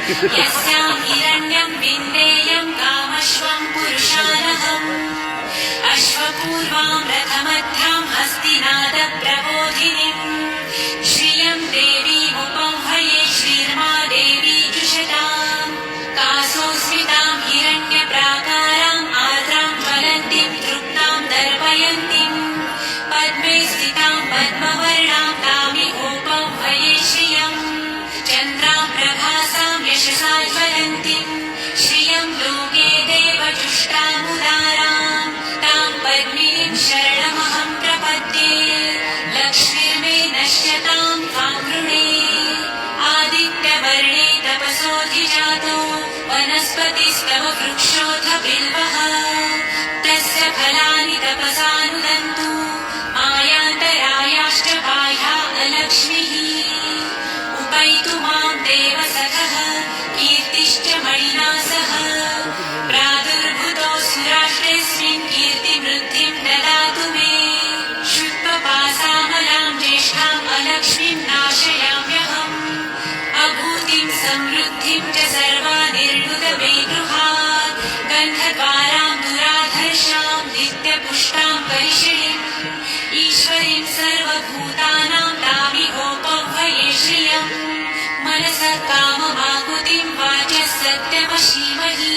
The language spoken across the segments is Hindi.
यस्यां हिरण्यं विन्देयं कामश्वं पुरुषानहम् अश्वपूर्वां रथमध्यां हस्तिनादप्रबोधिनीं श्रियं देवीमुपह्वये श्रीर्मा देवी जुषताम् कासोऽस्मितां हिरण्यप्राकाराम् आर्द्रां ज्वलन्तीं तृप्तां दर्पयन्तीं पद्मे स्थितां पद्मवर्णां तामिहोपह्वये श्रियम् चन्द्रां प्रभासां यशसा ज्वलन्तीं श्रियं लोके देवजुष्टामुदारां तां पद्मिनीं शरणमहं प्रपद्ये लक्ष्मीर्मे नश्यतां त्वां गृणे आदित्यवर्णे तपसोऽधिजातो वनस्पतिस्तव वृक्षोऽथ बिल्वः तस्य फलानि तपसानुदन्तु मायान्तरायाश्च बाह्या अलक्ष्मीः उपैतु मां देवसखः कीर्तिश्च मणिना सह प्रादुर्भूतोऽसुराष्ट्रेऽस्मिन् कीर्तिवृद्धिं ददातु मे शुक्लपासामलां ज्येष्ठाम् अलक्ष्मीं नाशयाम्यहम् अभूतिं समृद्धिं च सर्वानिर्णुत मे गृहात् गन्धद्वारां दुराधर्षां नित्यपुष्टां परिषिणीम् ईश्वरीं सर्वभूतानां तामिहोपह्वये श्रियम् मनसः काममाकुतिं वाचः सत्यमशीमहि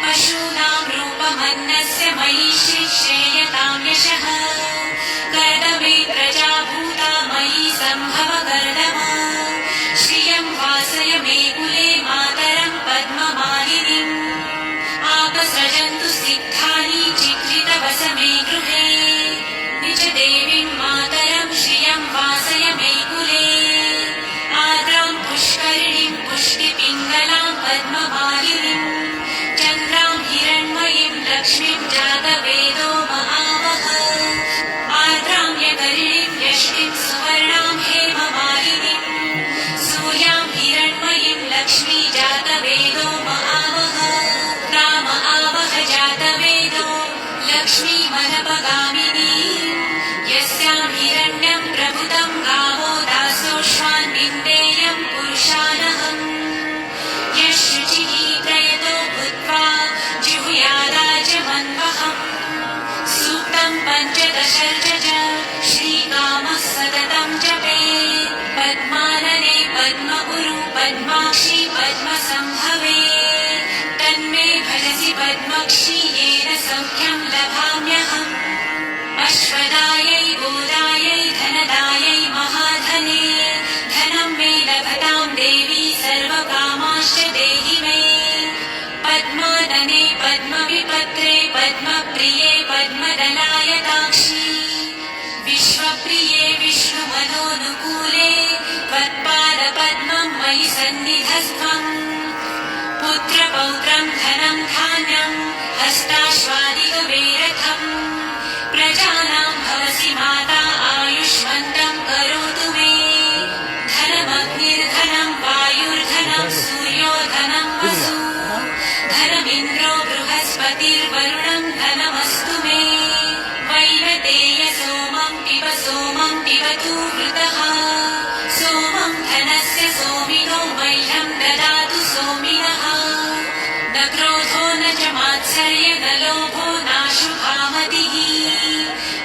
पशूनां रूपमन्नस्य मयि श्रेयतां यशः कर्दमे प्रजाभूता मयि सम्भव कर्दमा श्रियं वासय मे कुले मातरं पद्ममालिनीम् आपसृजन्तु सिद्धानि चित्रितवस मे गृहे निज देवीं मातरं श्रियं वासय मे कुले आर्द्रां पुष्करिणीं पुष्टिपिङ्गलां पद्ममालिनीं चन्द्रां हिरण्मयीं लक्ष्मीं जातवेदो महावः आर्द्रां यकरिणीं यष्टिं सुवर्णां हेममालिनीं सूर्यां हिरण्मयीं लक्ष्मी जातवेदो महावः राम आवह जातवेदो लक्ष्मी मनपगामिनी यस्यां हिरण्यं प्रभुतं गावो दासोऽश्वान् विन्देयं पुरुषानहम् यः शुचिः प्रयतो भूत्वा जिहुयादाजमन्वहम् सूक्तं पञ्चदशर्चज श्रीकामः सततं जपेत् पद्मानने पद्म उरु पद्माक्षी पद्मसम्भवे तन्मे भजसि पद्मक्षी येन सौख्यं लभाम्यहम् अश्वदायै गोदायै धनदायै महाधने धनं मे लभतां देवी सर्वकामाश्च देहि मे पद्मानने पद्मविपत्रे पद्मप्रिये पद्मदलायताक्षी विश्वप्रिये विष्णुमनोनुकूले त्वत्पादपद्मं मयि सन्निधस्त्वम् पुत्रपौत्रं धनं धान्यं हस्ताश्वादिगवेरथम् प्रजानां भवसि माता आयुष्मन्तं करोतु मे धनमग्निर्धनं वायुर्धनं सूर्यो धनं वसु धनमिन्द्रो बृहस्पतिर्वरुणं धनमस्तु मे वैनतेय सोमं पिबतु वृतः सोमं धनस्य सोमिनो मह्यं ददातु सोमिनः न क्रोधो न च मात्सर्य न लोभो नाशुभामतिः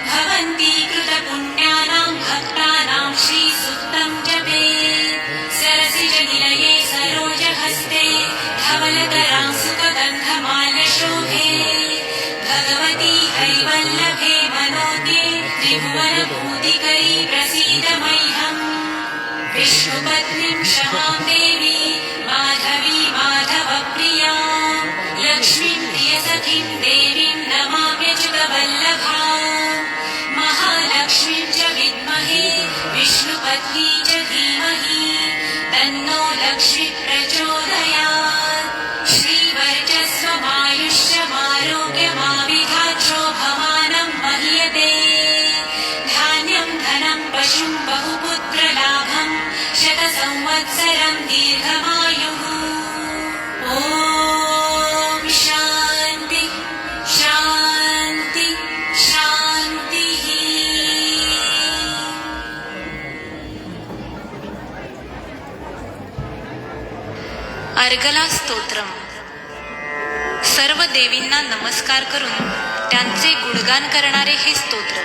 भवन्ति कृतपुण्यानां भक्तानां श्रीसूक्तं जपेत् सरसिजनिलये सरोजहस्ते धवलतरां सुखगन्धमाल्यशोभे भगवती हरिवल्लभे मनोज्ञे त्रिभुवनभूतिकरी प्रसीद मह्यम् विष्णुपत्नीं क्षमां देवी माधवी माधवप्रिया लक्ष्मीं प्रियसखीं देवीं नमाम्यच्युतवल्लभा महालक्ष्मीं च विद्महे विष्णुपत्नी च धीमहि तन्नो लक्ष्मी प्रचोदयात् श्रीवर्चस्वमायुष्यमारोग्यमाविधाच्छोभमानं मह्यते धान्यं धनं पशुं बहुपुत्रलाभं शतसंवत्सरं दीर्घमायुः ॐ शान्ति शान्ति शान्तिः अर्गला स्तोत्रम. सर्व देवींना नमस्कार करून त्यांचे गुणगान करणारे हे स्तोत्र.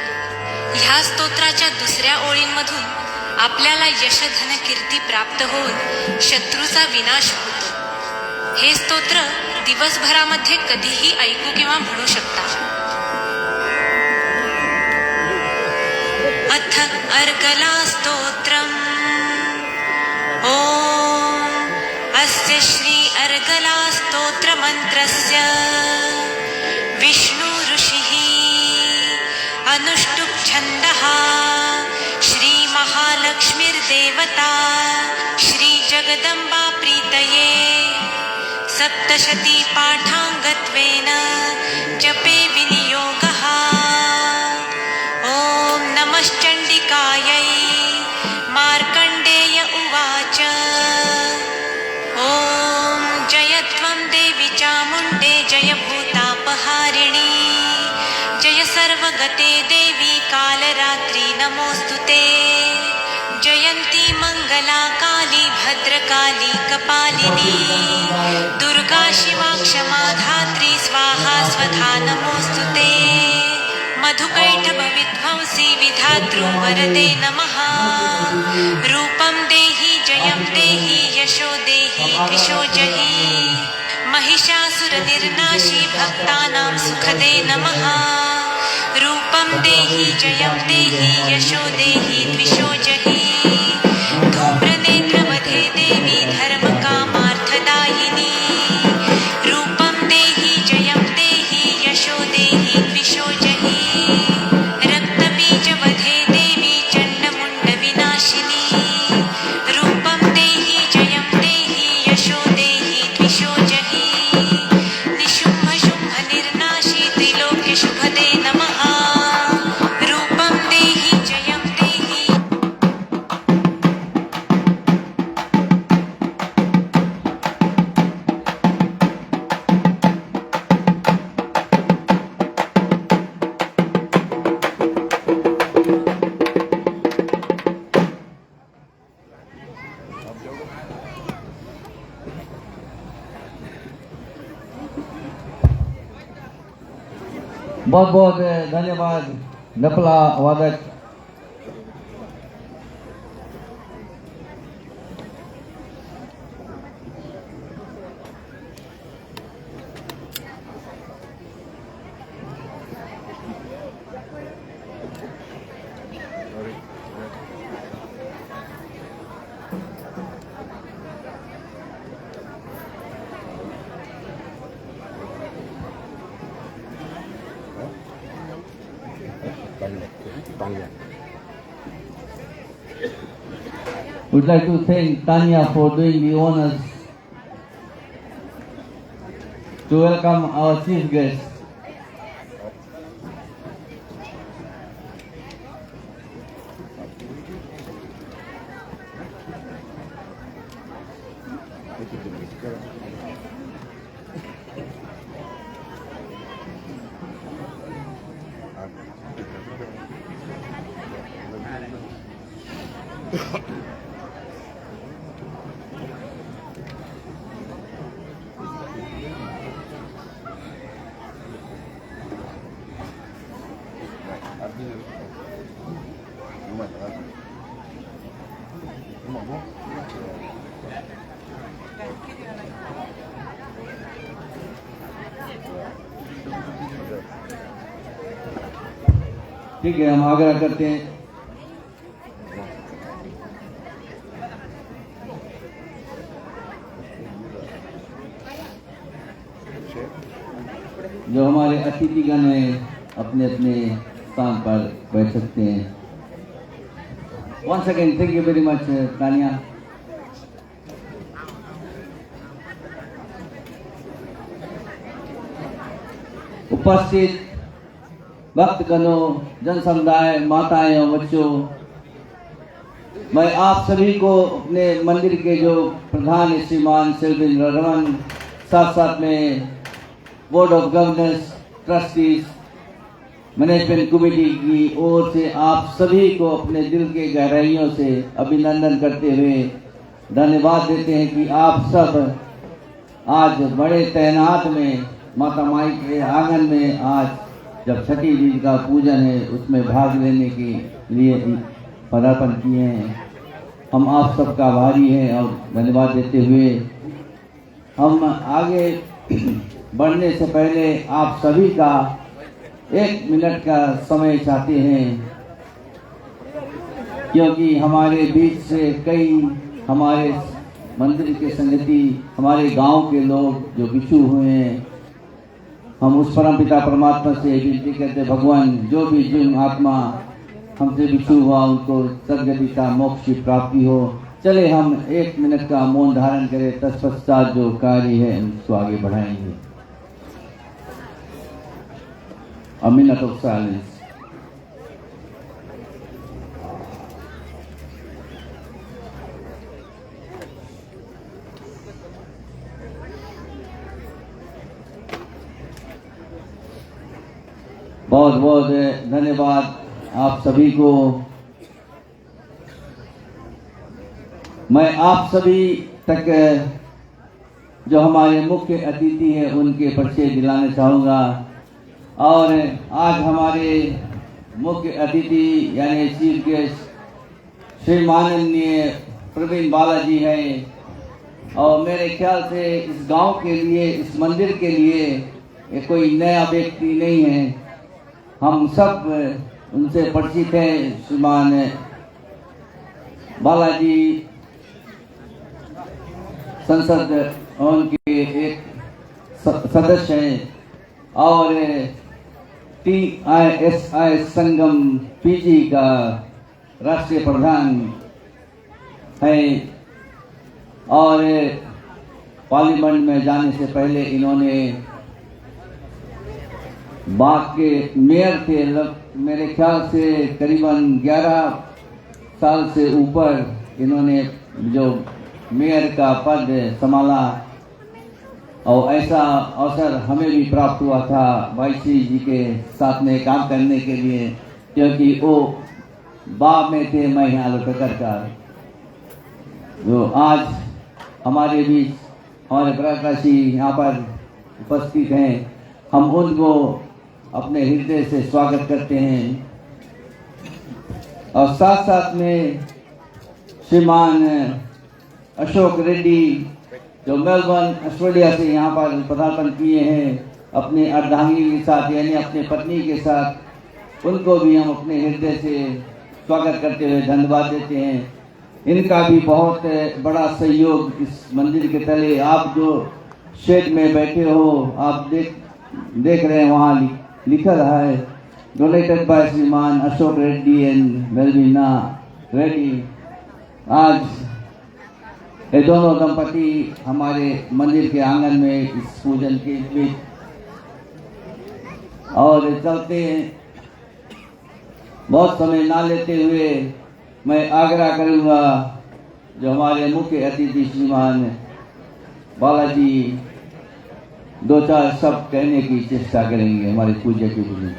ह्या स्तोत्राच्या दुसऱ्या ओळींमधून आपल्याला यश धन कीर्ती प्राप्त होऊन शत्रूचा विनाश होतो. हे स्तोत्र दिवसभरामध्ये कधीही ऐकू किंवा म्हणू शकता. अथ अर्गला स्तोत्रम्. ओम अस्य श्री अर्गला स्तोत्र मंत्रस्य विष्णु ऋषिः अनुष्टुप् छन्दः श्री महालक्ष्मीर्देवता श्री जगदम्बा प्रीतये सप्तशती पाठाङ्गत्वेन जपे विनियोगः. ॐ नमश्चण्डिकायै. मार्कण्डेय उवाच. ॐ जय त्वं देवी चामुण्डे जय भूतापहारिणी जय सर्वगते देवी कालरात्रि नमोऽस्तुते. जयन्ती मंगला काली भद्रकाली कपालिनी दुर्गा शिवा क्षमा धात्री स्वाहा स्वधा नमोऽस्तुते. मधुकैटभ विध्वंसी विधातृ वरदे नमः. रूपं देहि जयं देहि यशो देहि द्विषो जहि. महिषासुरनिर्नाशी भक्तानां सुखदे नमः. रूपं देहि जयं देहि यशो देहि द्विषो जहि. धूम्रनेत्रवधे देवी धर्मकामार्थदायिनी. रूपं देहि जयं देहि यशो देहि द्विषो जहि. रक्तबीजवधे देवी चण्डमुण्डविनाशिनी. रूपं देहि जयं देहि यशो देहि द्विषो जहि. निशुम्भशुम्भनिर्नाशी त्रिलोक्यशुभदे नमः. रूपं देहि जयं देहि. बहुत बहुत धन्यवाद नपला वादक. We'd like to thank Tanya for doing the honors to welcome our chief guest. ठीक है, हम आग्रह करते हैं जो हमारे अतिथिगण हैं अपने अपने स्थान पर बैठ सकते हैं. Once again, thank you very much, Tanya. उपस्थित भक्तगणों, जन समुदाय, माताएं और बच्चों, मैं आप सभी को अपने मंदिर के जो प्रधान श्रीमान शिवबिंद्र रमन, साथ साथ में board of governors, trustees, management committee की ओर से आप सभी को अपने दिल के गहराइयों से अभिनंदन करते हुए धन्यवाद देते हैं कि आप सब आज बड़े तैनात में माता माई के आंगन में आज जब छठी बीज का पूजन है उसमें भाग लेने के लिए पदार्पण किए हैं। हम आप सबका आभारी हैं और धन्यवाद देते हुए हम आगे बढ़ने से पहले आप सभी का 1 मिनट का समय चाहते हैं, क्योंकि हमारे बीच से कई हमारे मंदिर के संगति, हमारे गांव के लोग जो बिछू हुए हैं, हम उस परमपिता परमात्मा से विनती करते, भगवान जो भी जिन आत्मा हमसे बिछू हुआ उनको सदगति का मोक्ष की प्राप्ति हो। चले हम 1 मिनट का मौन धारण करें, तत्पश्चात जो कार्य है उसको आगे बढ़ाएंगे। A minute of silence. बहुत बहुत धन्यवाद आप सभी को। मैं आप सभी तक जो हमारे मुख्य अतिथि हैं उनके परिचय दिलाना चाहूँगा। और आज हमारे मुख्य अतिथि यानी चीफ गेस्ट श्री माननीय प्रवीण बालाजी हैं, और मेरे ख्याल से इस गांव के लिए, इस मंदिर के लिए ये कोई नया व्यक्ति नहीं है। हम सब उनसे परिचित हैं। श्रीमान बालाजी संसद भवन के एक सदस्य हैं और TISI संगम पीजी का राष्ट्रीय प्रधान है, और पार्लियामेंट में जाने से पहले इन्होंने बाग के मेयर थे। मेरे ख्याल से करीबन 11 साल से ऊपर इन्होंने जो मेयर का पद संभाला, और ऐसा अवसर हमें भी प्राप्त हुआ था वाईसी जी के साथ में काम करने के लिए, क्योंकि वो बाग में थे, मैं यहाँ लोककर जो आज हमारे बीच हमारे प्रकाशी यहाँ पर उपस्थित हैं। हम उनको अपने हृदय से स्वागत करते हैं, और साथ साथ में श्रीमान अशोक रेड्डी जो मेलबर्न ऑस्ट्रेलिया से यहाँ पर पदार्पण किए हैं अपने अर्धांगिनी के साथ, यानी अपने पत्नी के साथ, उनको भी हम अपने हृदय से स्वागत करते हुए धन्यवाद देते हैं। इनका भी बहुत बड़ा सहयोग इस मंदिर के तले, आप जो शेड में बैठे हो आप देख रहे हैं, वहाँ लिखा रहा है डोनेटेड बाय श्रीमान अशोक रेड्डी एंड मेलविना रेड्डी। आज ये दोनों दंपति हमारे मंदिर के आंगन में इस पूजन के लिए और चलते हैं। बहुत समय ना लेते हुए मैं आग्रह करूंगा जो हमारे मुख्य अतिथि श्रीमान बालाजी 2-4 शब्द कहने की चेष्टा करेंगे। हमारे पूज्य के बुजुर्ग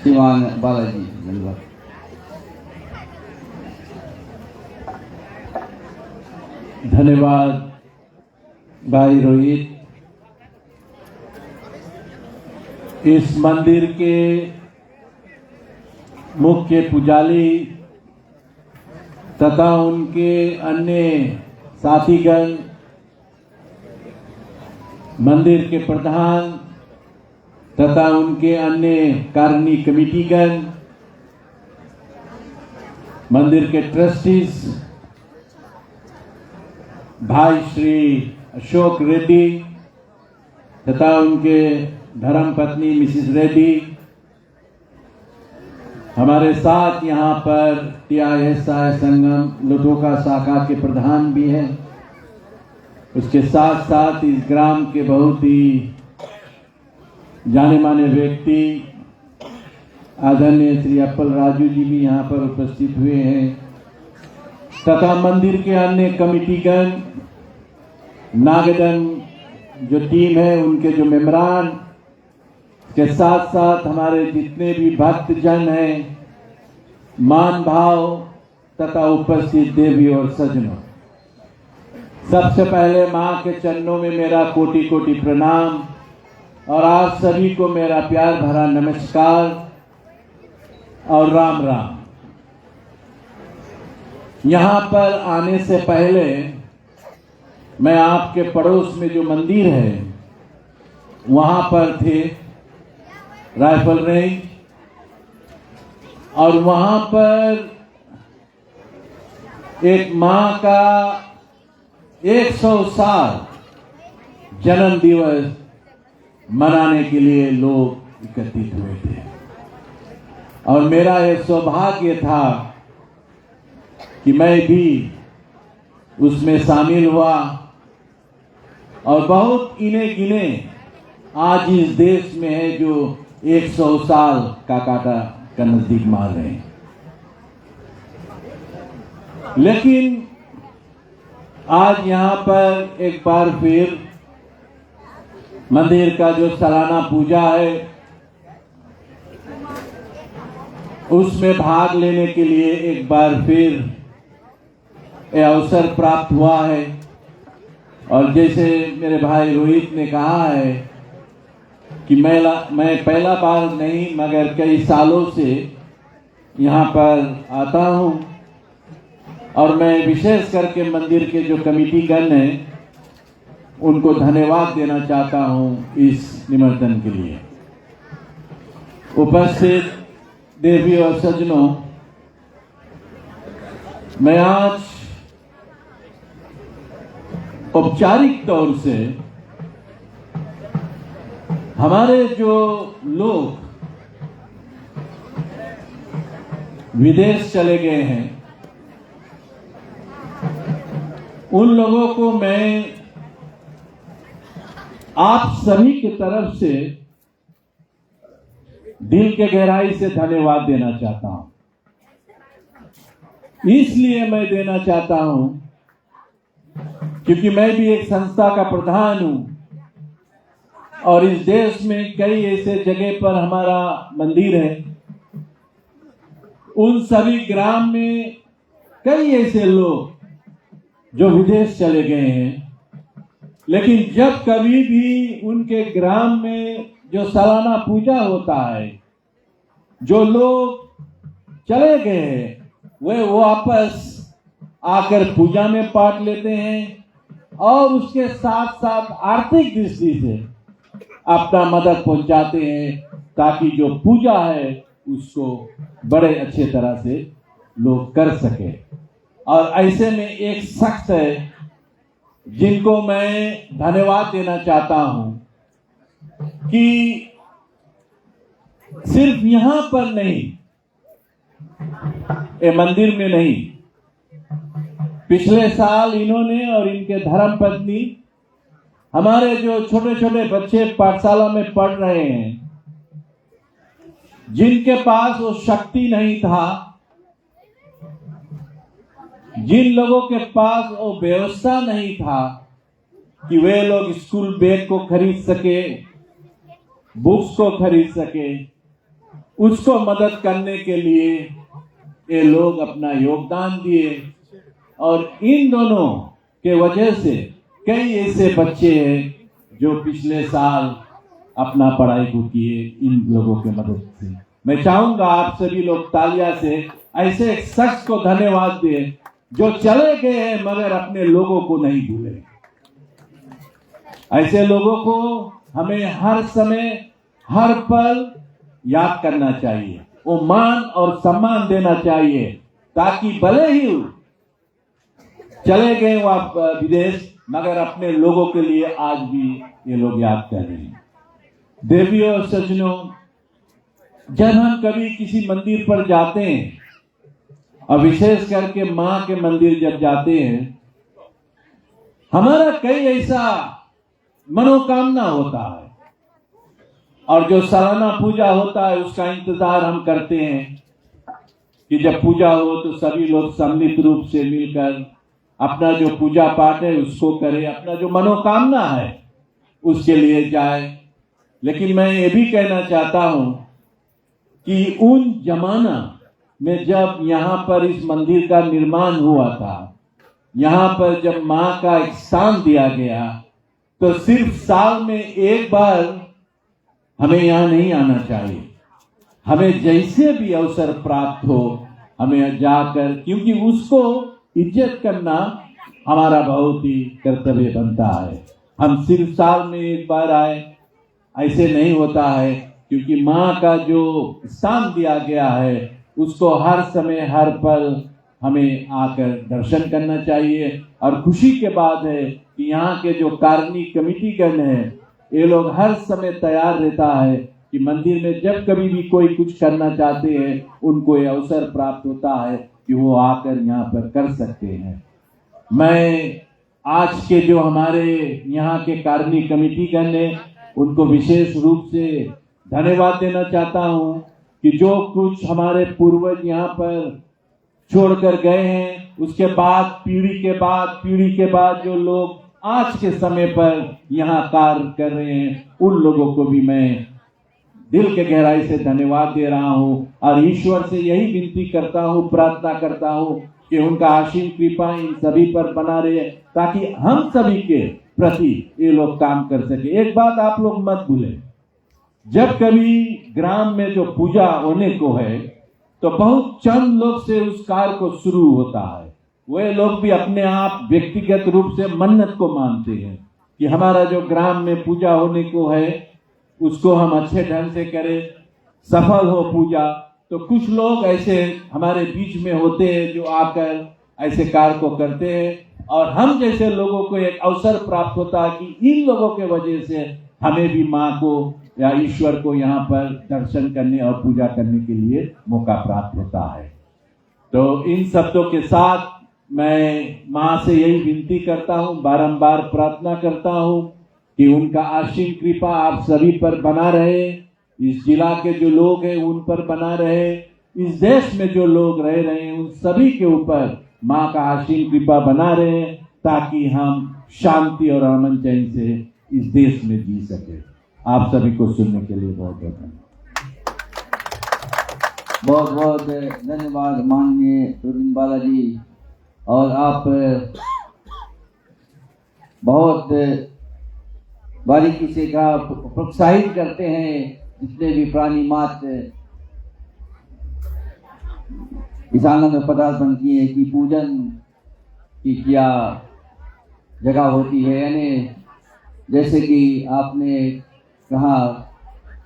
श्रीमान बालाजी, धन्यवाद। धन्यवाद भाई रोहित। इस मंदिर के मुख्य पुजारी तथा उनके अन्य साथीगण, मंदिर के प्रधान तथा उनके अन्य कार्यनी कमेटीगण, मंदिर के ट्रस्टीज, भाई श्री अशोक रेड्डी तथा उनके धर्म पत्नी मिसिस रेड्डी, हमारे साथ यहाँ पर TISI संगम लुटोका शाखा के प्रधान भी हैं। उसके साथ साथ इस ग्राम के बहुत ही जाने माने व्यक्ति आदरणीय श्री अप्पल राजू जी भी यहाँ पर उपस्थित हुए हैं, तथा मंदिर के अन्य कमिटीगण, नागदन जो टीम है उनके जो मेंबरान के साथ साथ हमारे जितने भी भक्तजन हैं, मान भाव तथा उपस्थित देवी और सज्जनों, सबसे पहले मां के चरणों में मेरा कोटि कोटि प्रणाम और आप सभी को मेरा प्यार भरा नमस्कार और राम राम। यहां पर आने से पहले मैं आपके पड़ोस में जो मंदिर है वहां पर थे, राइफल रेंज, और वहां पर एक मां का 100 साल जन्म दिवस मनाने के लिए लोग एकत्रित हुए थे और मेरा यह सौभाग्य था कि मैं भी उसमें शामिल हुआ और बहुत इने गिने आज इस देश में है जो 100 साल का काटा का नजदीक मार रहे हैं। लेकिन आज यहां पर एक बार फिर मंदिर का जो सालाना पूजा है उसमें भाग लेने के लिए एक बार फिर यह अवसर प्राप्त हुआ है। और जैसे मेरे भाई रोहित ने कहा है कि मैं पहला बार नहीं मगर कई सालों से यहाँ पर आता हूँ और मैं विशेष करके मंदिर के जो कमेटीगण हैं उनको धन्यवाद देना चाहता हूँ इस निमंत्रण के लिए। उपस्थित देवी और सज्जनों, मैं आज औपचारिक तौर से हमारे जो लोग विदेश चले गए हैं उन लोगों को मैं आप सभी की तरफ से दिल के गहराई से धन्यवाद देना चाहता हूं। इसलिए मैं देना चाहता हूं क्योंकि मैं भी एक संस्था का प्रधान हूं और इस देश में कई ऐसे जगह पर हमारा मंदिर है। उन सभी ग्राम में कई ऐसे लोग जो विदेश चले गए हैं, लेकिन जब कभी भी उनके ग्राम में जो सालाना पूजा होता है, जो लोग चले गए हैं वे वापस आकर पूजा में पार्ट लेते हैं और उसके साथ साथ आर्थिक दृष्टि से अपना मदद पहुंचाते हैं ताकि जो पूजा है उसको बड़े अच्छे तरह से लोग कर सके। और ऐसे में एक शख्स है जिनको मैं धन्यवाद देना चाहता हूं कि सिर्फ यहां पर नहीं, ये मंदिर में नहीं, पिछले साल इन्होंने और इनके धर्मपत्नी हमारे जो छोटे छोटे बच्चे पाठशाला में पढ़ रहे हैं, जिनके पास वो शक्ति नहीं था, जिन लोगों के पास वो व्यवस्था नहीं था कि वे लोग स्कूल बैग को खरीद सके, बुक्स को खरीद सके, उसको मदद करने के लिए ये लोग अपना योगदान दिए और इन दोनों के वजह से कई ऐसे बच्चे हैं जो पिछले साल अपना पढ़ाई को किए इन लोगों के मदद से। मैं चाहूंगा आप सभी लोग तालियां से ऐसे एक शख्स को धन्यवाद दें जो चले गए हैं मगर अपने लोगों को नहीं भूले। ऐसे लोगों को हमें हर समय हर पल याद करना चाहिए, वो मान और सम्मान देना चाहिए ताकि भले ही चले गए वह विदेश मगर अपने लोगों के लिए आज भी ये लोग याद कर रहे हैं। देवियों और सज्जनों, जब हम कभी किसी मंदिर पर जाते हैं और विशेष करके मां के मंदिर जब जाते हैं, हमारा कई ऐसा मनोकामना होता है और जो सालाना पूजा होता है उसका इंतजार हम करते हैं कि जब पूजा हो तो सभी लोग सम्मिलित रूप से मिलकर अपना जो पूजा पाठ है उसको करें, अपना जो मनोकामना है उसके लिए जाए। लेकिन मैं ये भी कहना चाहता हूं कि उन जमाना में जब यहां पर इस मंदिर का निर्माण हुआ था, यहाँ पर जब माँ का एक स्थान दिया गया तो सिर्फ साल में एक बार हमें यहाँ नहीं आना चाहिए। हमें जैसे भी अवसर प्राप्त हो हमें जाकर, क्योंकि उसको इज्जत करना हमारा बहुत ही कर्तव्य बनता है। हम सिर्फ साल में एक बार आए ऐसे नहीं होता है, क्योंकि माँ का जो स्थान दिया गया है उसको हर समय हर पल हमें आकर दर्शन करना चाहिए। और खुशी के बात है कि यहाँ के जो कारणी कमेटी गण है ये लोग हर समय तैयार रहता है कि मंदिर में जब कभी भी कोई कुछ करना चाहते हैं उनको ये अवसर प्राप्त होता है कि वो आकर यहाँ पर कर सकते हैं। मैं आज के जो हमारे यहाँ के कारणी कमेटी गण है उनको विशेष रूप से धन्यवाद देना चाहता हूँ कि जो कुछ हमारे पूर्वज यहाँ पर छोड़कर गए हैं, उसके बाद पीढ़ी के बाद जो लोग आज के समय पर यहाँ कार्य कर रहे हैं उन लोगों को भी मैं दिल के गहराई से धन्यवाद दे रहा हूँ। और ईश्वर से यही विनती करता हूँ, प्रार्थना करता हूँ कि उनका असीम कृपा इन सभी पर बना रहे, ताकि हम सभी के प्रति ये लोग काम कर सके। एक बात आप लोग मत भूलें, जब कभी ग्राम में जो पूजा होने को है तो बहुत चंद लोग से उस कार्य को शुरू होता है। वे लोग भी अपने आप व्यक्तिगत रूप से मन्नत को मानते हैं कि हमारा जो ग्राम में पूजा होने को है उसको हम अच्छे ढंग से करें, सफल हो पूजा। तो कुछ लोग ऐसे हमारे बीच में होते हैं जो आकर ऐसे कार्य को करते हैं, और हम जैसे लोगों को एक अवसर प्राप्त होता है कि इन लोगों के वजह से हमें भी माँ को या ईश्वर को यहाँ पर दर्शन करने और पूजा करने के लिए मौका प्राप्त होता है। तो इन शब्दों के साथ मैं माँ से यही विनती करता हूँ, बारंबार प्रार्थना करता हूँ कि उनका असीम कृपा आप सभी पर बना रहे, इस जिला के जो लोग हैं उन पर बना रहे, इस देश में जो लोग रह रहे हैं उन सभी के ऊपर माँ का असीम कृपा बना रहे, ताकि हम शांति और अमन चैन से इस देश में जी सके। आप सभी को सुनने के लिए बहुत बहुत धन्यवाद। बहुत बहुत धन्यवाद माननीय प्रवीण बालाजी। और आप बहुत बारीकी से का प्रोत्साहित करते हैं जितने भी प्राणी मात्र इस आंगन में पदार्पण किए कि पूजन की क्या जगह होती है। यानी जैसे कि आपने कहा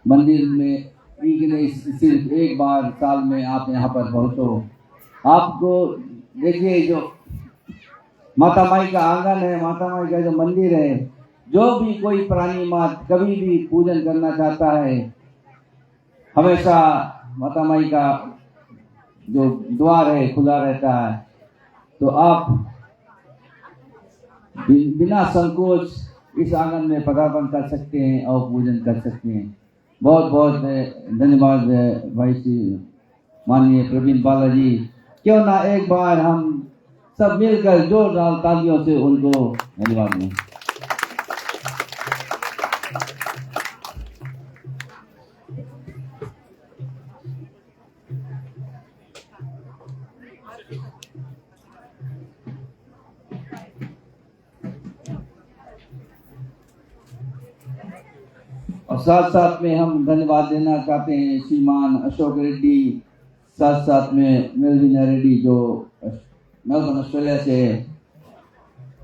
मंदिर में सिर्फ एक बार साल में आप यहाँ पर पहुँचो। आपको देखिए जो माता माई का आंगन है, माता माई का जो मंदिर है, जो भी कोई प्राणी मात कभी भी पूजन करना चाहता है हमेशा माता माई का जो द्वार है खुला रहता है। तो आप बिना संकोच इस आंगन में पदार्पण कर सकते हैं और पूजन कर सकते हैं। बहुत बहुत धन्यवाद भाई श्री माननीय प्रवीण बालाजी। क्यों ना एक बार हम सब मिलकर जोरदार तालियों से उनको धन्यवाद दें। और साथ साथ में हम धन्यवाद देना चाहते हैं श्रीमान अशोक रेड्डी, साथ साथ में मेलविना रेड्डी जो मेलबर्न ऑस्ट्रेलिया से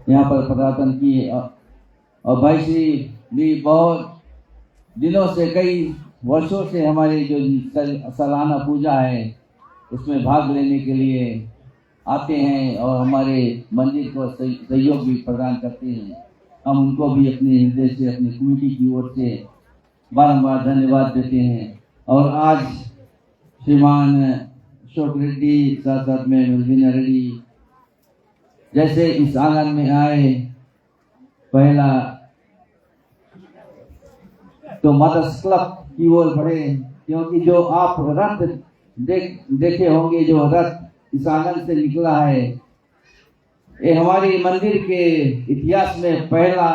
यहाँ पर पदार्पण किए। और भाई श्री भी बहुत दिनों से, कई वर्षों से हमारी जो सालाना पूजा है उसमें भाग लेने के लिए आते हैं और हमारे मंदिर को सहयोग भी प्रदान करते हैं। हम उनको भी अपने हृदय से, अपनी कमेटी की ओर से बारंबार धन्यवाद देते हैं। और आज श्रीमान अशोक रेड्डी, साथ साथ में मेलविना रेड्डी जैसे इस आंगन में आए, पहला तो मदर्स क्लब की ओर बढ़े, क्योंकि जो आप रथ देखे होंगे, जो रथ इस आंगन से निकला है, ये हमारे मंदिर के इतिहास में पहला,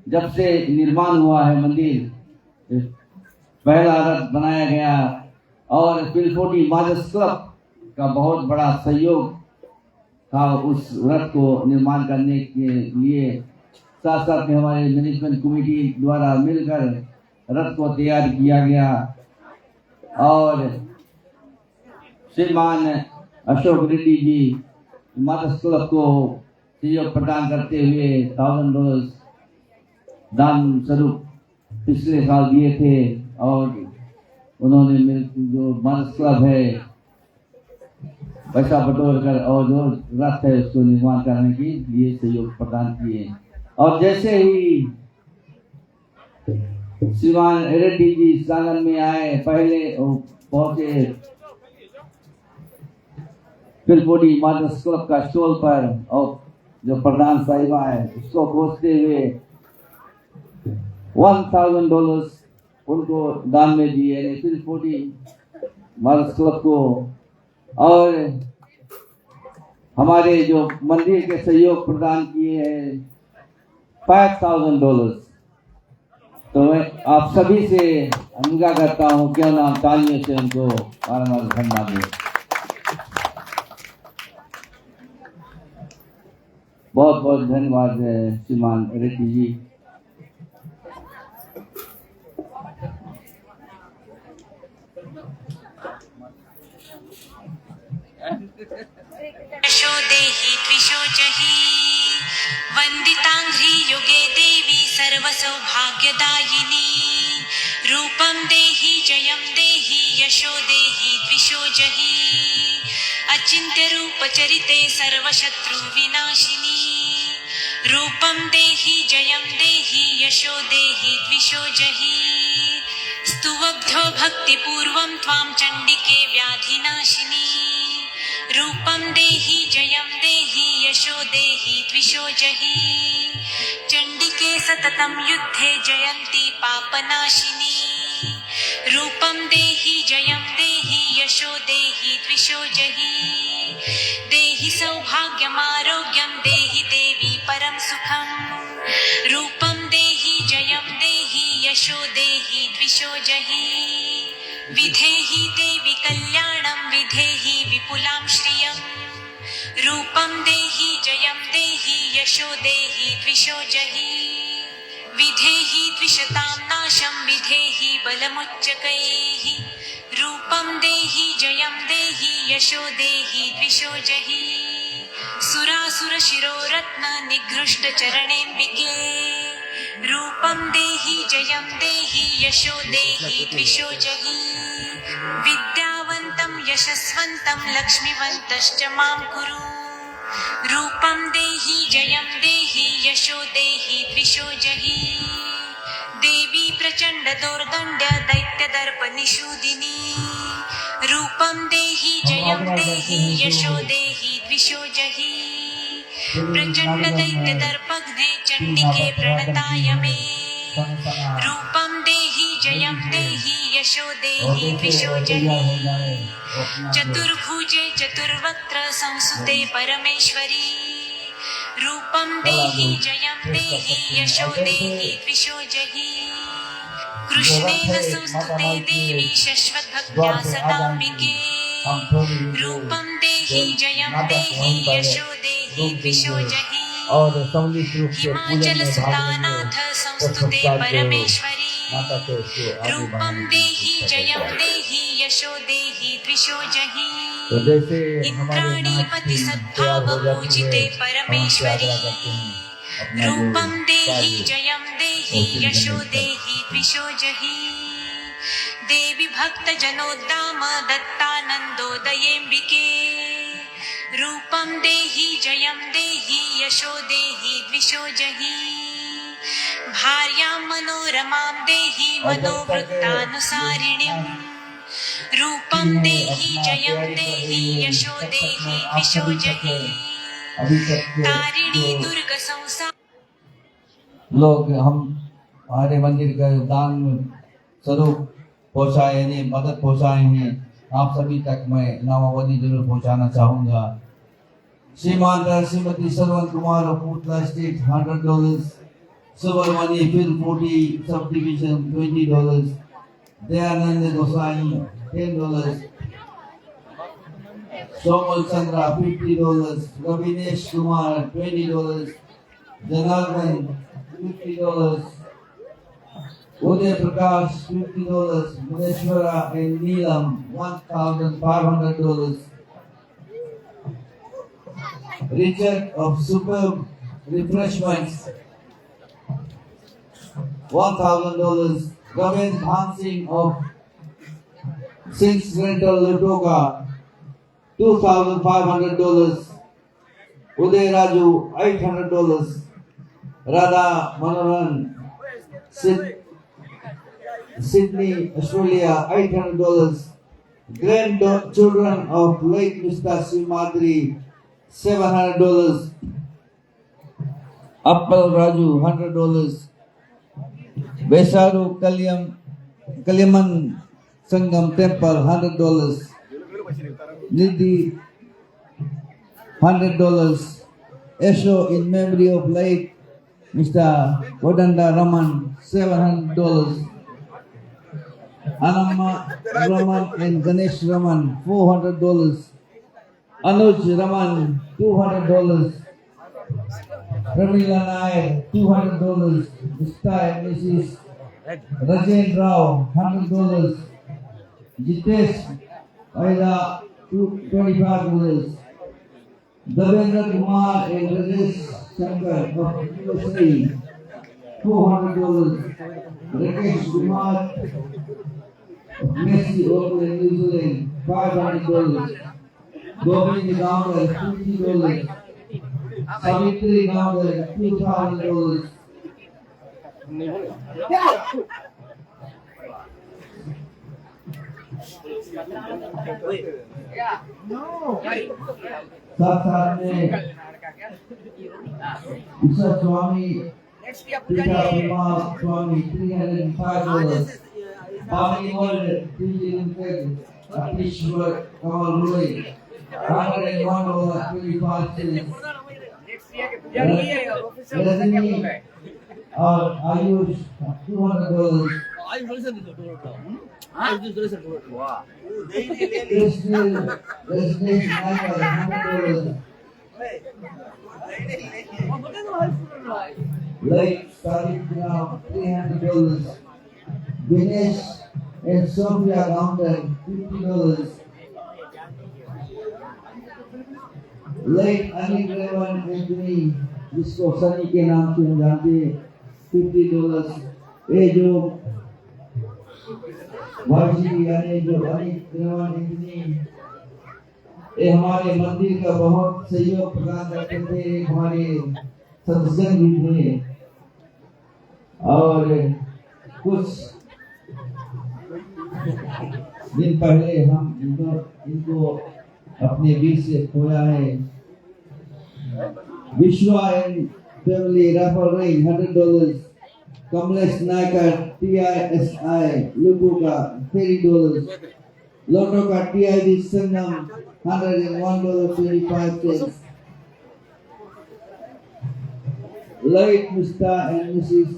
जब से निर्माण हुआ है मंदिर, पहला रथ बनाया गया। और पिलफोर्टी मदर्स क्लब का बहुत बड़ा सहयोग था उस रथ को निर्माण करने के लिए साथ साथ में हमारे मैनेजमेंट कमेटी द्वारा मिलकर रथ को तैयार किया गया और श्रीमान अशोक रेड्डी जी मातर्स क्लब को सहयोग प्रदान करते हुए $1000 दान स्वरूप पिछले साल दिए थे और उन्होंने जो मातर्स क्लब है पैसा बटोर कर और जो रथ है उसको निर्माण करने के लिए सहयोग प्रदान किए। और जैसे ही श्रीमान रेड्डी जी इस आंगन में आए, पहले पहुंचे फिलपोडी मातर्स क्लब का स्टॉल पर और जो प्रधान साहिबा है उसको पहुंचते हुए $1000 उनको दान में दिए फिलपोडी मातर्स क्लब को। और हमारे जो मंदिर के सहयोग प्रदान किए हैं $5000। तो मैं आप सभी से अनुरोध करता हूँ क्यों ना तालियों से उनको बारम्बार धन्यवाद दें। बहुत बहुत धन्यवाद श्रीमान रेड्डी जी। यशोदेहि द्विषोजहि वन्दिताङ्घ्रि युगे देवी सर्वसौभाग्यदायिनी रूपं देहि जयं देहि यशोदेहि द्विषोजहि अचिन्त्यरूपचरिते सर्वशत्रुविनाशिनी रूपं देहि जयं देहि यशोदेहि द्विषोजहि स्तुवब्धो भक्तिपूर्वं त्वां चण्डिके व्याधिनाशिनी रूपं देहि जयं देहि यशो देहि द्विषोजहि चण्डिके सततं युद्धे जयन्ती पापनाशिनी रूपं देहि जयं देहि यशो देहि द्विषोजहि देहि सौभाग्यमारोग्यं देहि देवी परं सुखं रूपं देहि जयं देहि यशो देहि द्विषोजहि विधेहि देवी कल्याणं विधेहि विपुलां श्रियं रूपं देहि जयं देहि यशो देहि द्विषोजहि विधेहि द्विषतां नाशं विधेहि बलमुच्चकैः रूपं देहि जयं देहि यशो देहि द्विषोजहि सुरासुरशिरोरत्न निघृष्टचरणेऽम्बिके रूपं देहि जयं देहि यशो देहि द्विषोजहि विद्यावन्तं यशस्वन्तं लक्ष्मीवन्तश्च मां कुरु रूपं देहि जयं देहि यशो देहि द्विषोजहि देवी प्रचण्ड दोर्दण्ड दैत्यदर्पनिषूदिनी रूपं देहि जयं देहि यशो देहि द्विषोजहि प्रचण्ड दैत्यदर्पघ्ने चण्डिके प्रणताय मे रूपं देहि जयं देहि यशो देहि द्विषोजहि चतुर्भुजे चतुर्वक्त्र संसुते परमेश्वरी रूपं देहि जयं देहि यशो देहि द्विषोजहि कृष्णेन संस्तुते देवी शश्वतभक्त्या सदाम्बिके रूपं देहि जयं देहि यशो देहि द्विषोजहि हिमाचल सुतानाथ संस्तुते परमेश्वरी रूपं देहि जयं देहि यशो देहि द्विषोजहि इंद्राणीपति सद्भाव पूजिते परमेश्वरी रूपं देहि जयं देहि यशो देहि द्विषोजहि देवी भक्त जनोद्दाम दत्तानन्दोदयेऽम्बिके रूपं देहि जयं देहि यशो देहि द्विषोजहि भार्यां मनोरमां देहि मनोवृत्तानुसारिणीं रूपं देहि जयं देहि यशो देहि द्विषोजहि तारिणी दुर्ग संसार। लोग हम हमारे मंदिर का दान स्वरूप पहुँचाए यानी मदद पहुँचाए हैं, आप सभी तक मैं नामावली जरूर पहुँचाना चाहूँगा। श्रीमान श्रीमती श्रवण कुमार पूतला स्टेट $100, सुब्रमण्य फिलपोडी sub division $20, Dayanand Gosai $10, Somal Chandra $50, Ravinesh Kumar $20, Janardhan $50, Uday Prakash $50, Muneshwara and Neelam $1,500. Richard of Superb Refreshments $1,000. Govind Hansing of Singh's Rental Lutoka $2,500. Uday Raju $800. Radha Manoran Sydney, Australia $800. Grandchildren of late Mr. Simadri $700. Appal Raju $100. Besaru Kaliaman Sangam Temple $100. Nidhi $100. Esho in memory of late Mr. Kodanda Raman $700. Anamma Raman and Ganesh Raman $400. Anuj Raman $200. Pramila Nair $200. Mr. and Mrs. Rajen Rao $100. Jitesh Aida $25. Devendra Kumar and Rajesh Shankar of USA $400. Rakesh Kumar of Messi over in New Zealand $500. Govind Gowder $50. Savitri Gowder $2,000. साथ में ईशा स्वामी पिता विमा स्वामी $305. Family World Limited Apishwar Kamal Roy $101.25. Rajini और Ayush $200. Krishna Rajneesh Nagar $100. Lake Sarikram $300. Dinesh and Sophia Gounder $50. Lake Anik Revan Anthony जिसको सनी के नाम से हम जानते हैं $50. ये जो वार्षिक यानी जो अनिक रेवन एंथनी ये हमारे मंदिर का बहुत सहयोग प्रदान करते थे. हमारे सत्संग भी थे और कुछ दिन पहले हम इनको अपने बीच से खोया है. Vishwa and family Rafa Ray $100. Kamlesh Naikar TISI Lubuka $30. Lotoka TID Sangam $101.25. Late Mr. and Mrs.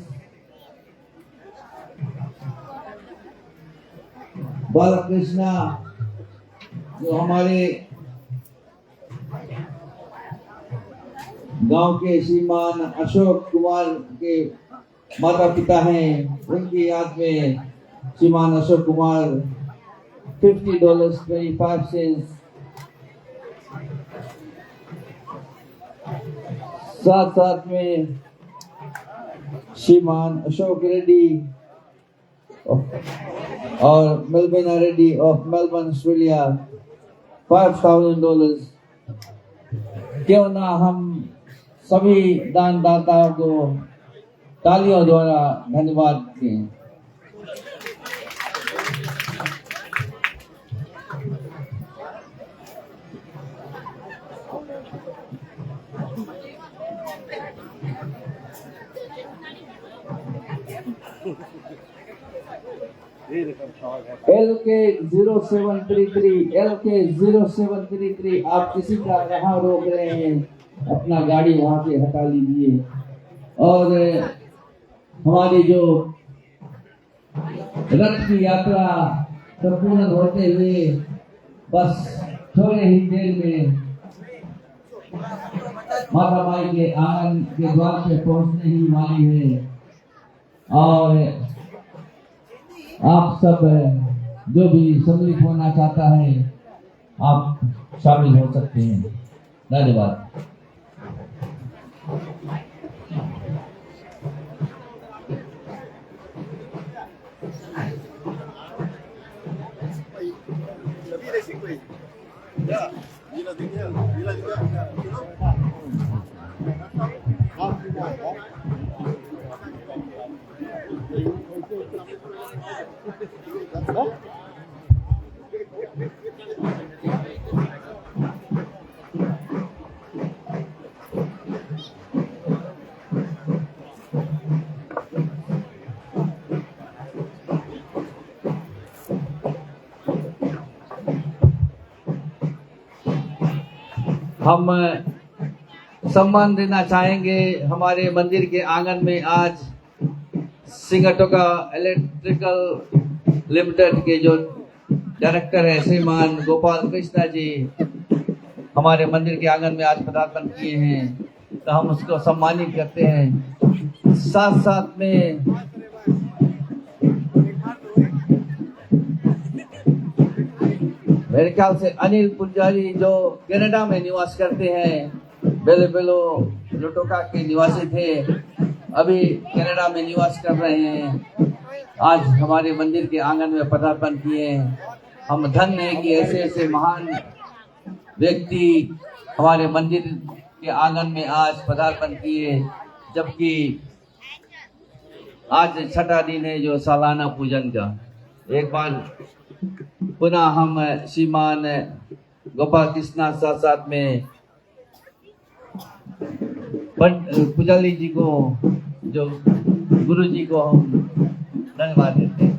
Balakrishna जो हमारे गांव के श्रीमान अशोक कुमार के माता पिता हैं, उनकी याद में श्रीमान अशोक कुमार $50.25. साथ साथ में श्रीमान अशोक रेड्डी और मेलविना रेड्डी ऑफ मेलबर्न ऑस्ट्रेलिया $5,000. क्यों ना हम सभी दानदाताओं को तालियों द्वारा धन्यवाद दें. LK0733 आप किसी का कहाँ रोक रहे हैं, अपना गाड़ी वहां से हटा लीजिए. और हमारी जो रथ की यात्रा संपूर्ण होते हुए बस थोड़े ही देर में माता माई के आंगन के द्वार पे पहुंचने ही वाली है। और आप सब जो भी सम्मिलित होना चाहता है आप शामिल हो सकते हैं। धन्यवाद। हम सम्मान देना चाहेंगे। हमारे मंदिर के आंगन में आज सिंगटोका इलेक्ट्रिकल लिमिटेड के जो डायरेक्टर है श्रीमान गोपाल कृष्णा जी हमारे मंदिर के आंगन में आज पदार्पण किए हैं, तो हम उसको सम्मानित करते हैं। साथ साथ में मेरे ख्याल से अनिल पुजारी जो कनाडा में निवास करते हैं, बेलो लोटोका के निवासी थे, अभी कनाडा में निवास कर रहे हैं, आज हमारे मंदिर के आंगन में पदार्पण किए हैं। हम धन्य हैं कि ऐसे ऐसे महान व्यक्ति हमारे मंदिर के आंगन में आज पदार्पण किए, जबकि आज छठा दिन है जो सालाना पूजन का। एक बार पुनः हम श्रीमान गोपाल कृष्णा साथ साथ में पुजारी जी को जो गुरु जी को हम धन्यवाद देते हैं।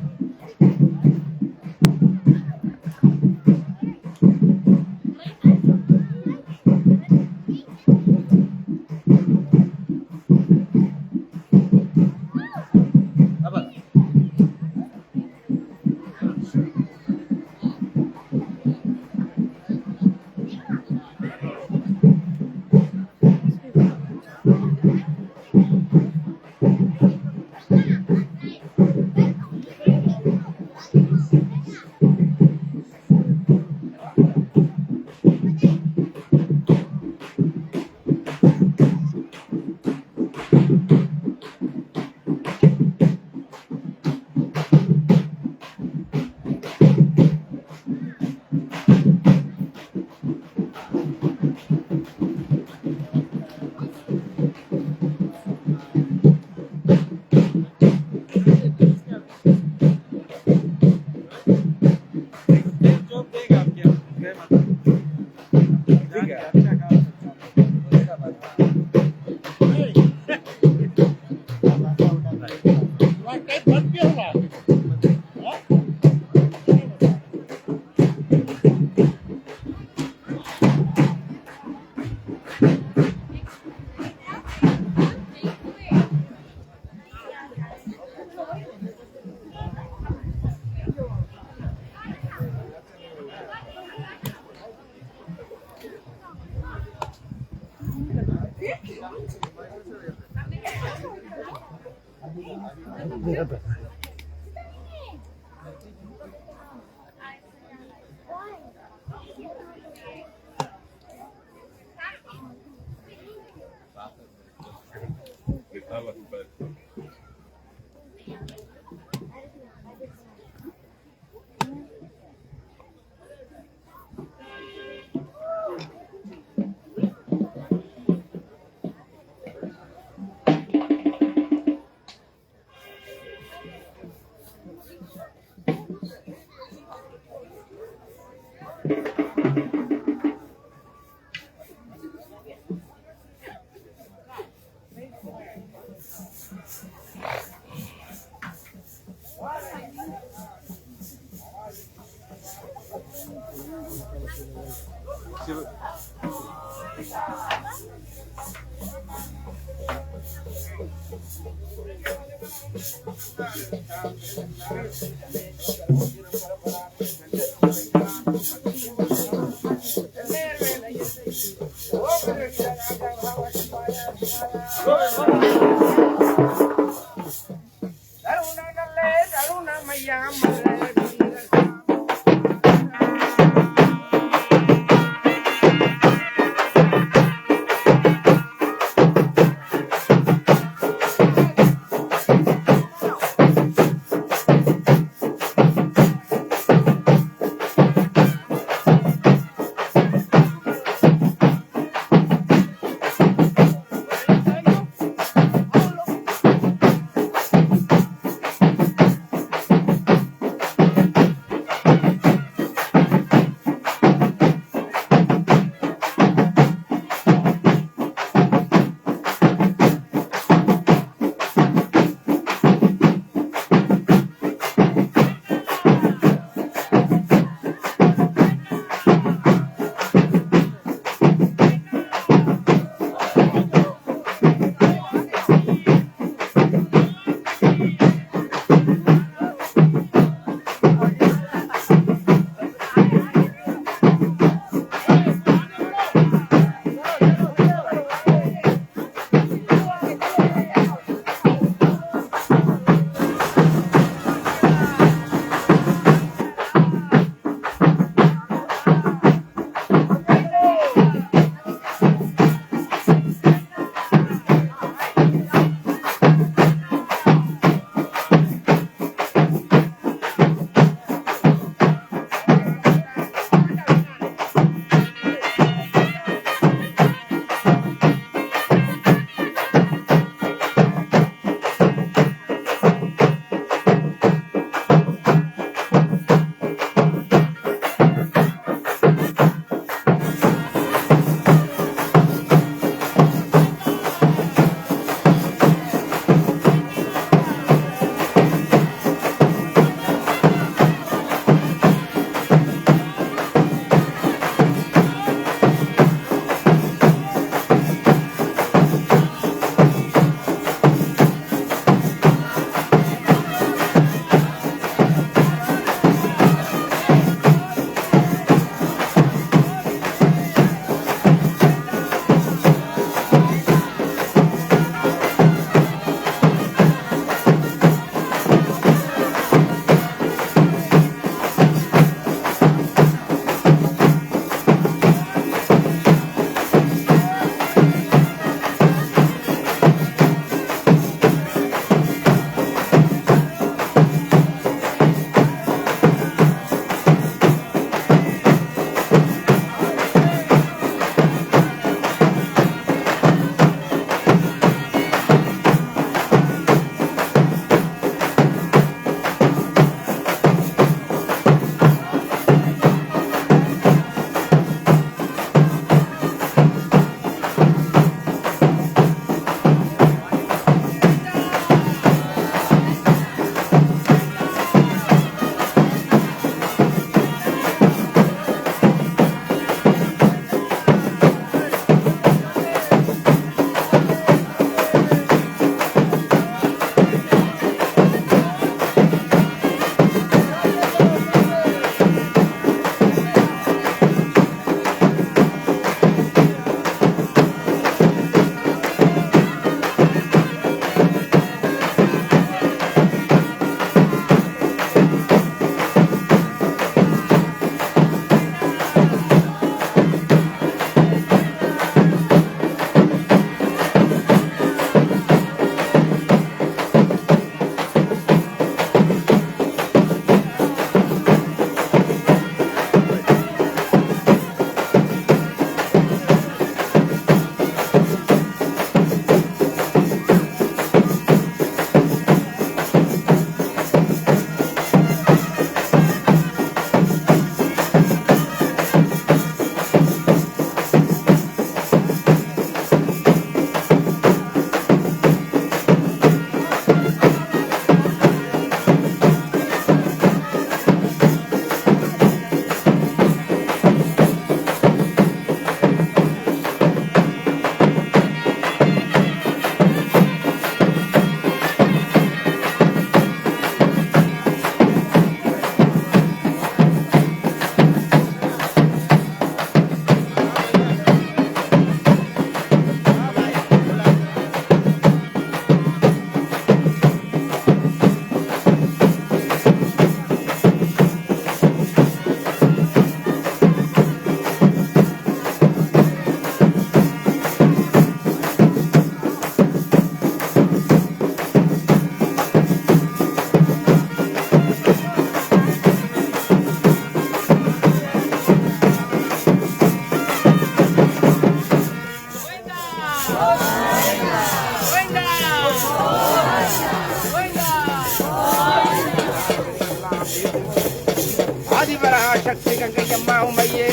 ஆதிபராசக்தி கங்கையம்மா உமையே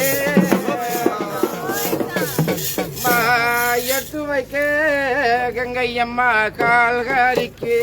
எடுத்து வைக்க கங்கையம்மா கால்காரிக்கு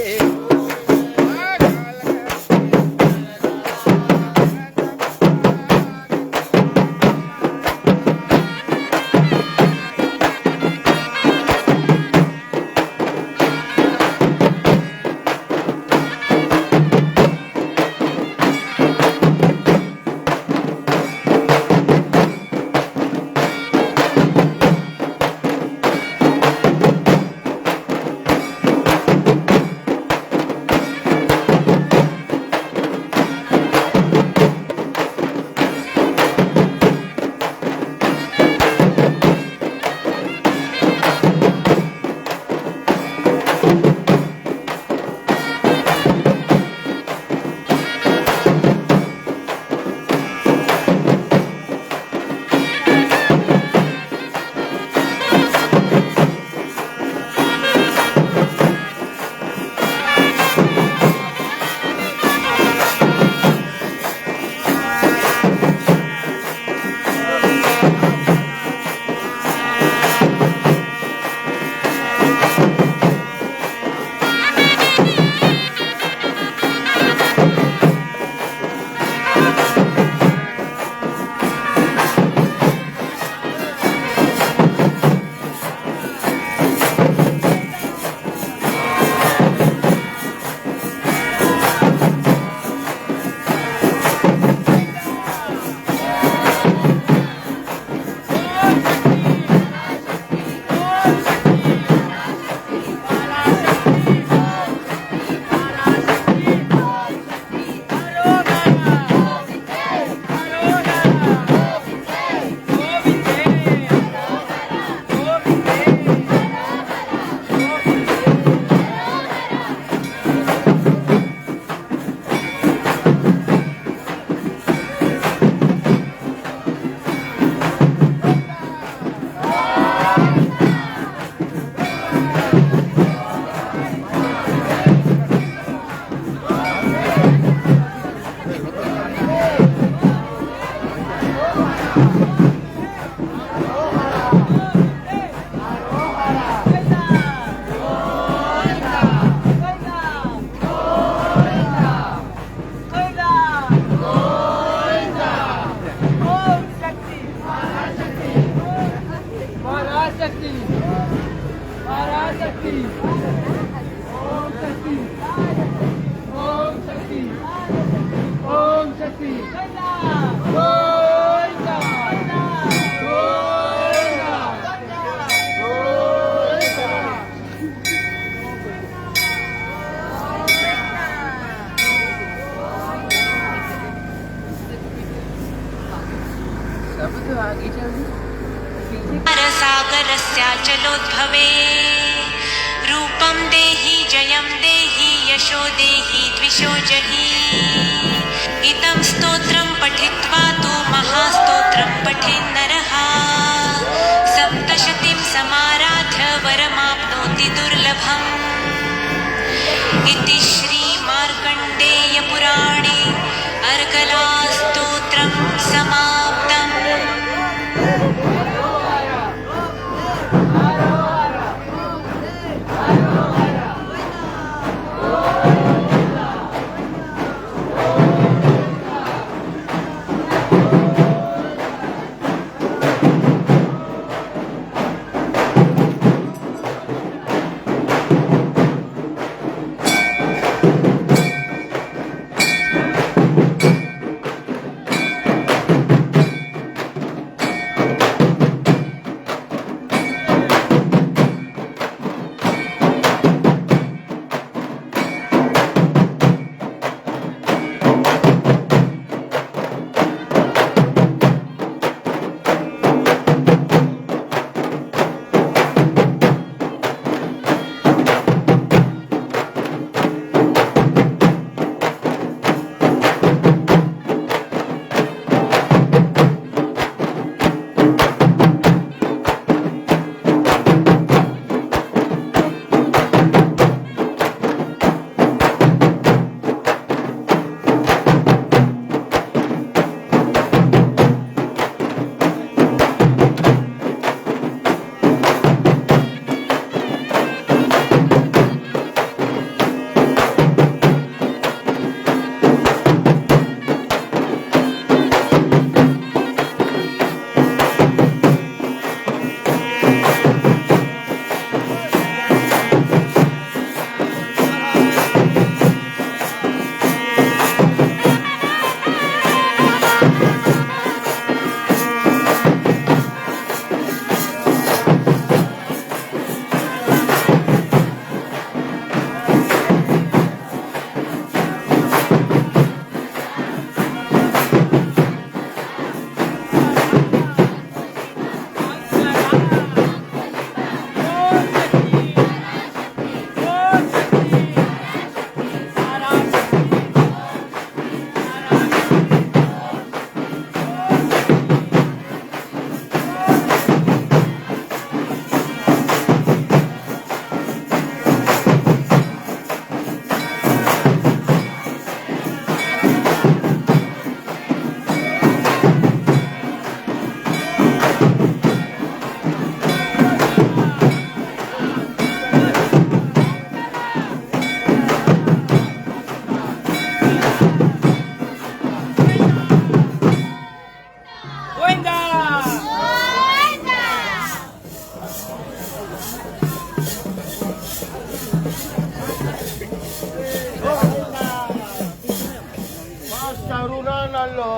सागरस्याचलोद्भवे रूपं देहि जयं देहि यशो देहि द्विषो जहि इदं स्तोत्रं पठित्वा तु महास्तोत्रं पठेन्नरः सप्तशतीं समाराध्य वरमाप्नोति दुर्लभम् इति श्रीमार्कण्डेयपुराणे अर्गलास्तोत्रं समाप्तम्।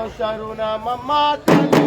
शरण मम्मा तली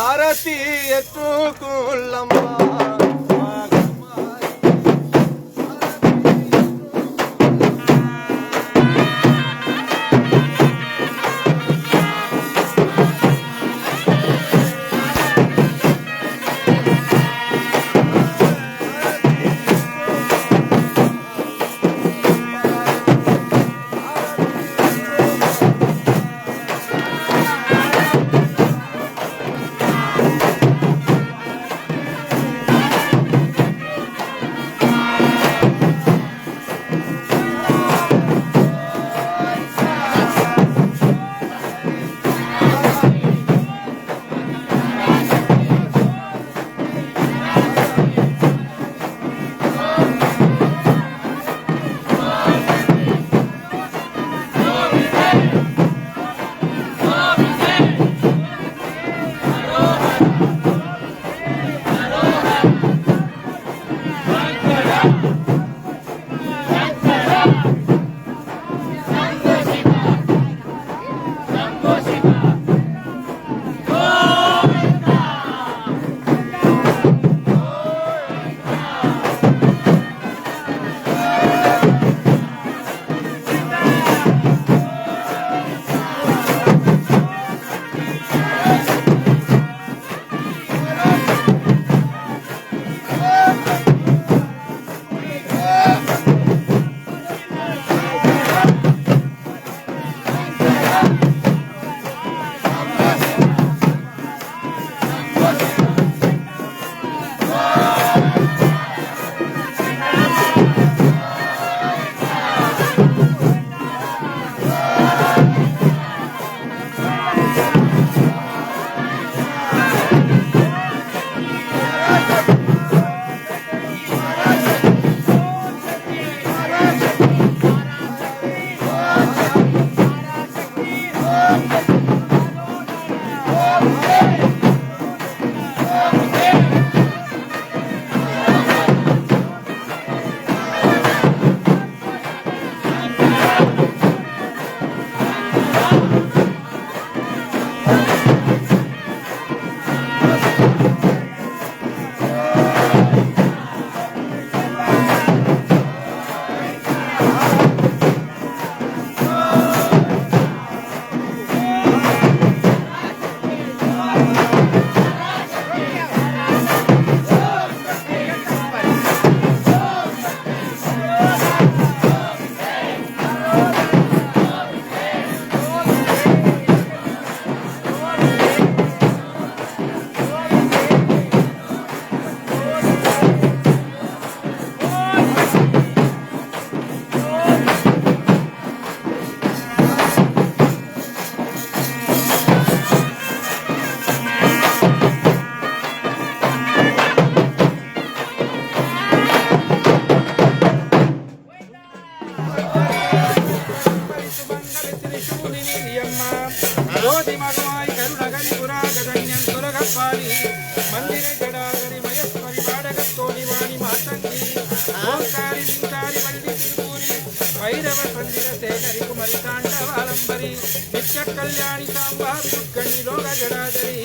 ఆరతి ఎత్తుకుల్లమ్మ ஜோதி மகமாய் கருணகரி புராகதன்யன் சுரகப்பாரி மந்திர ஜடாகரி மயஸ்வரி பாடகத்தோடி வாணி மாதங்கி ஓங்காரி சிங்காரி வள்ளி திருப்பூரி வைரவ சந்திர சேகரி குமரி தாண்டவாலம்பரி நித்ய கல்யாணி சாம்பாவி முக்கண்ணி லோக ஜடாதரி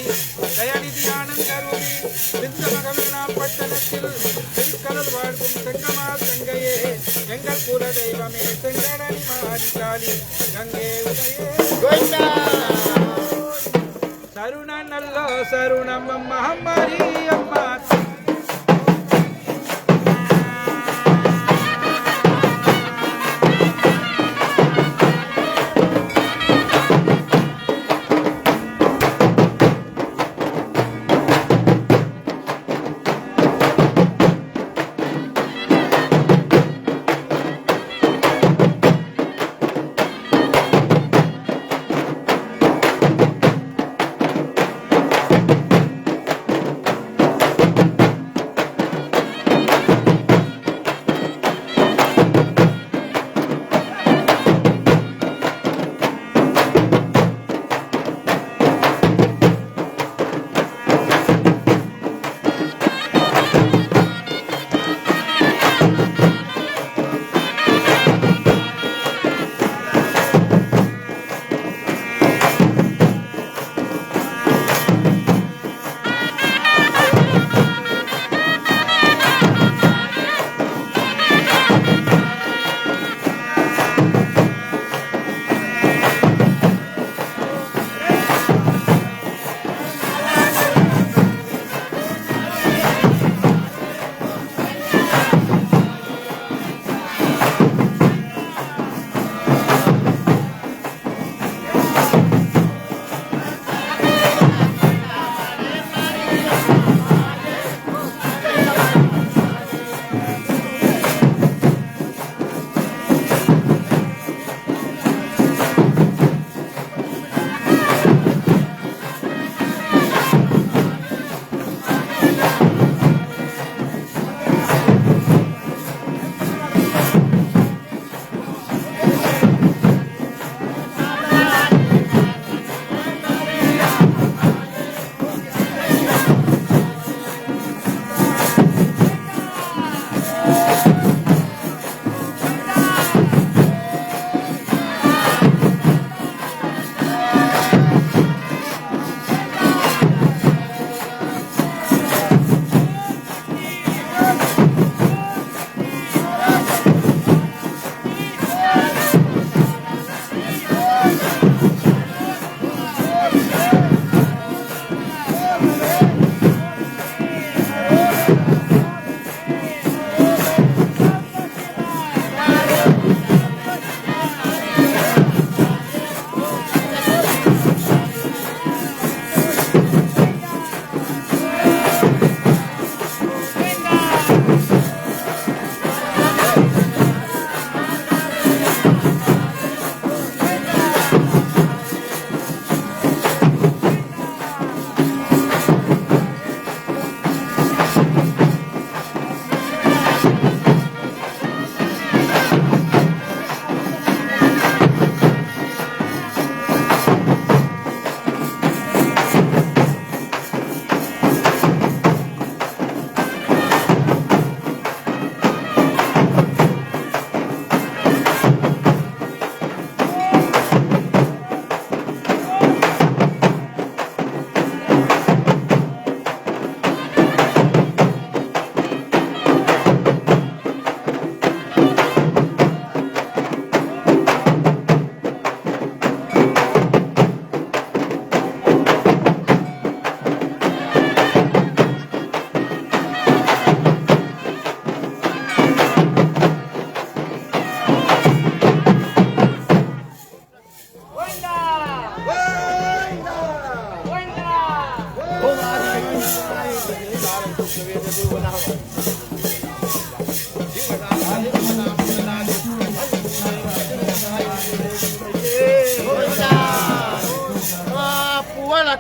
தயநிதி ஆனந்தரூரி சிந்த மகவினா பட்டணத்தில் திருக்கடல் வாழ்க்கும் செங்கமால் தங்கையே எங்கள் குல தெய்வமே செங்கடனி மாரிகாளி கங்கே உதயே சருண நல்லோ சருணம் மகமாரி அம்மா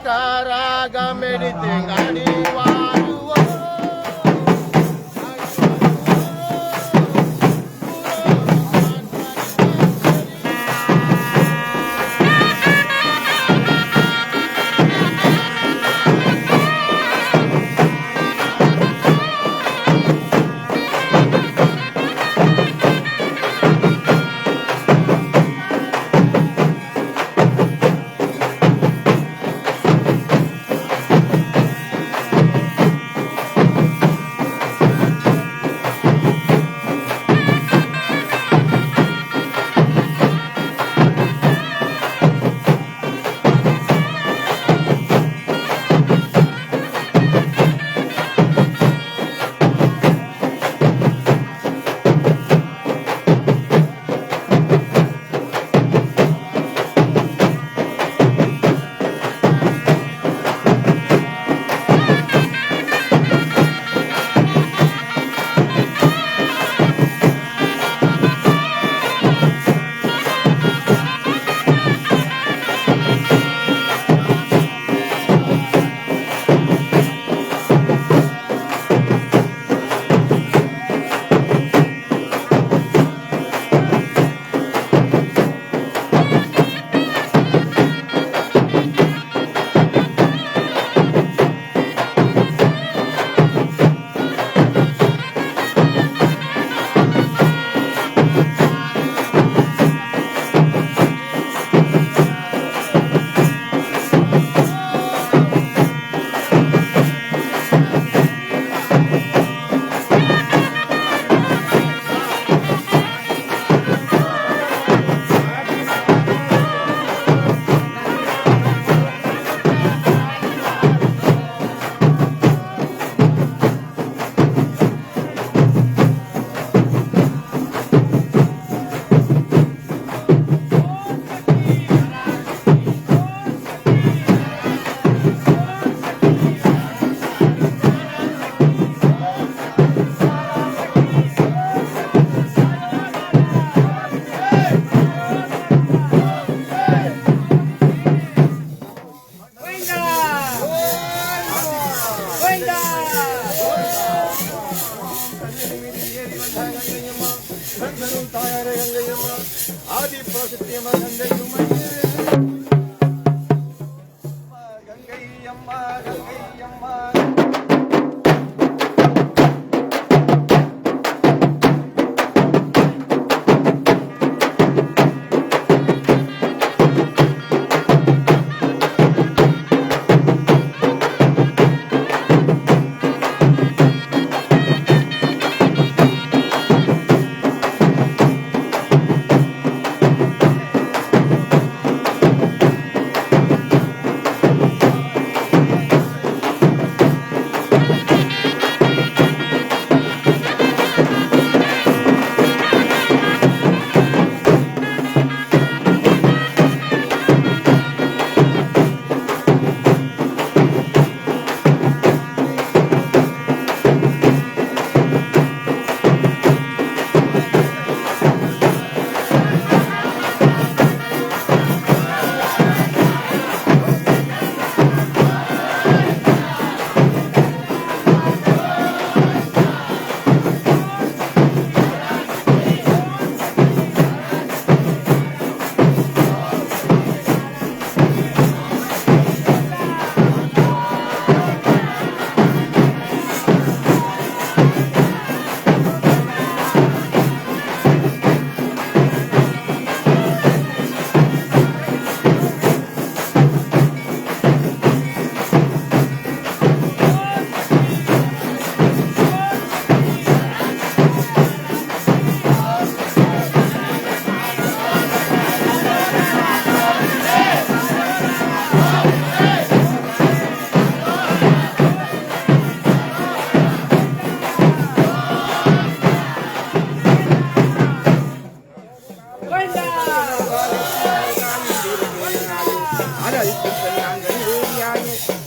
Karaga meditengani waru கங்கையம்மா கந்தனும் தாயாரே கங்கையம்மா ஆதி பிரசித்தியம்மா கங்கையுமே கங்கையம்மா கங்கையம்மா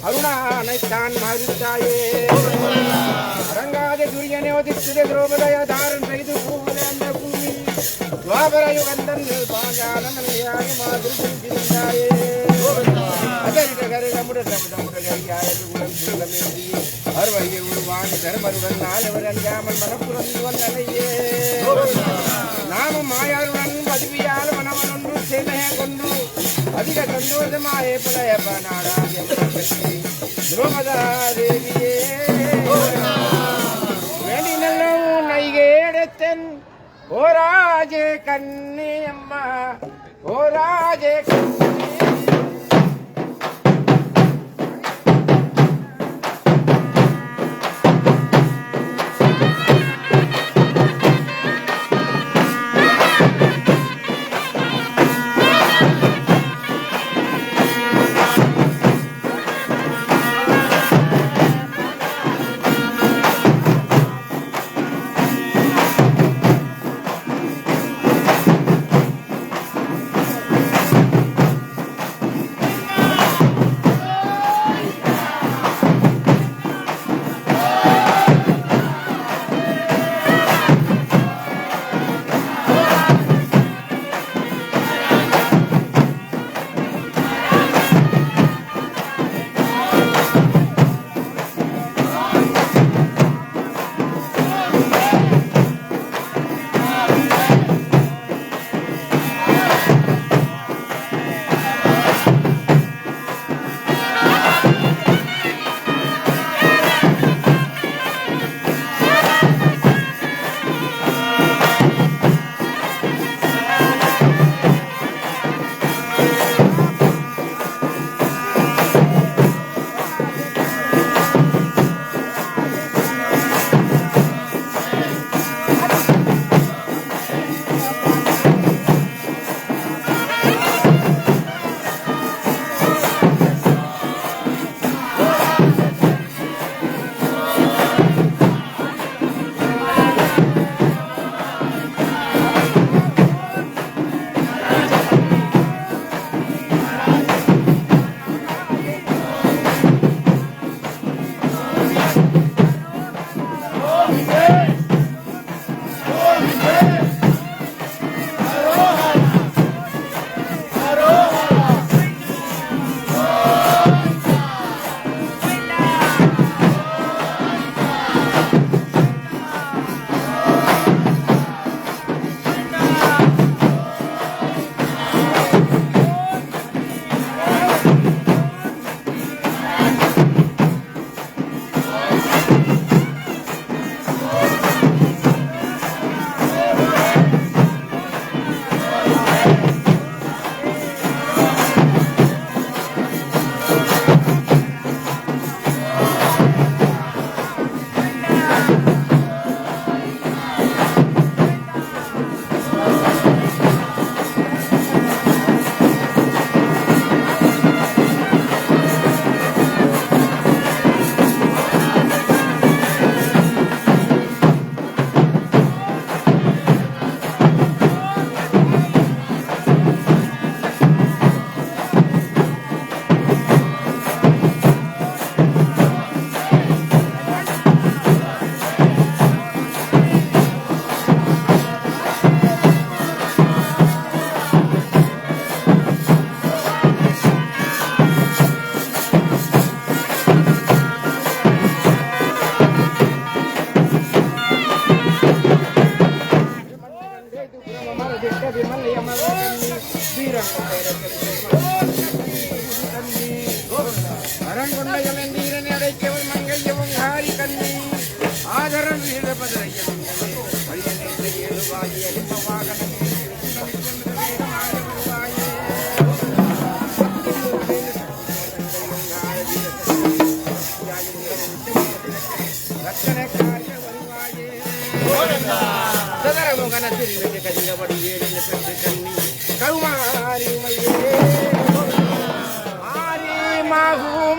அருணானைத்தான் மறுத்தாயே அரங்காத துரியனே ஒதித்திட திரௌபதைய தாரன் செய்து பூவில அந்த பூமி துவாபர யுகந்தன் பாஞ்சாலம் நிலையாய மாதிரி செஞ்சிருந்தாயே அதரிட கருகமுட சமுதமுடலையாயது குலம் சுருகமேந்தி அறுவையை உருவாணி தர்மருடன் நாலவர் அஞ்சாமல் மனப்புறந்து வந்தனையே நாமும் மாயாருடன் பதவியால் மனவனொன்று சேனையை கொண்டு அதிக சந்தோஷமாயே புலையப்பனாராஜ்யம் திரௌபதா தேவியே வேண்டி நல்ல நைகே எடுத்தன் ஓ ராஜே கண்ணி அம்மா ஓ ராஜே கண்ணி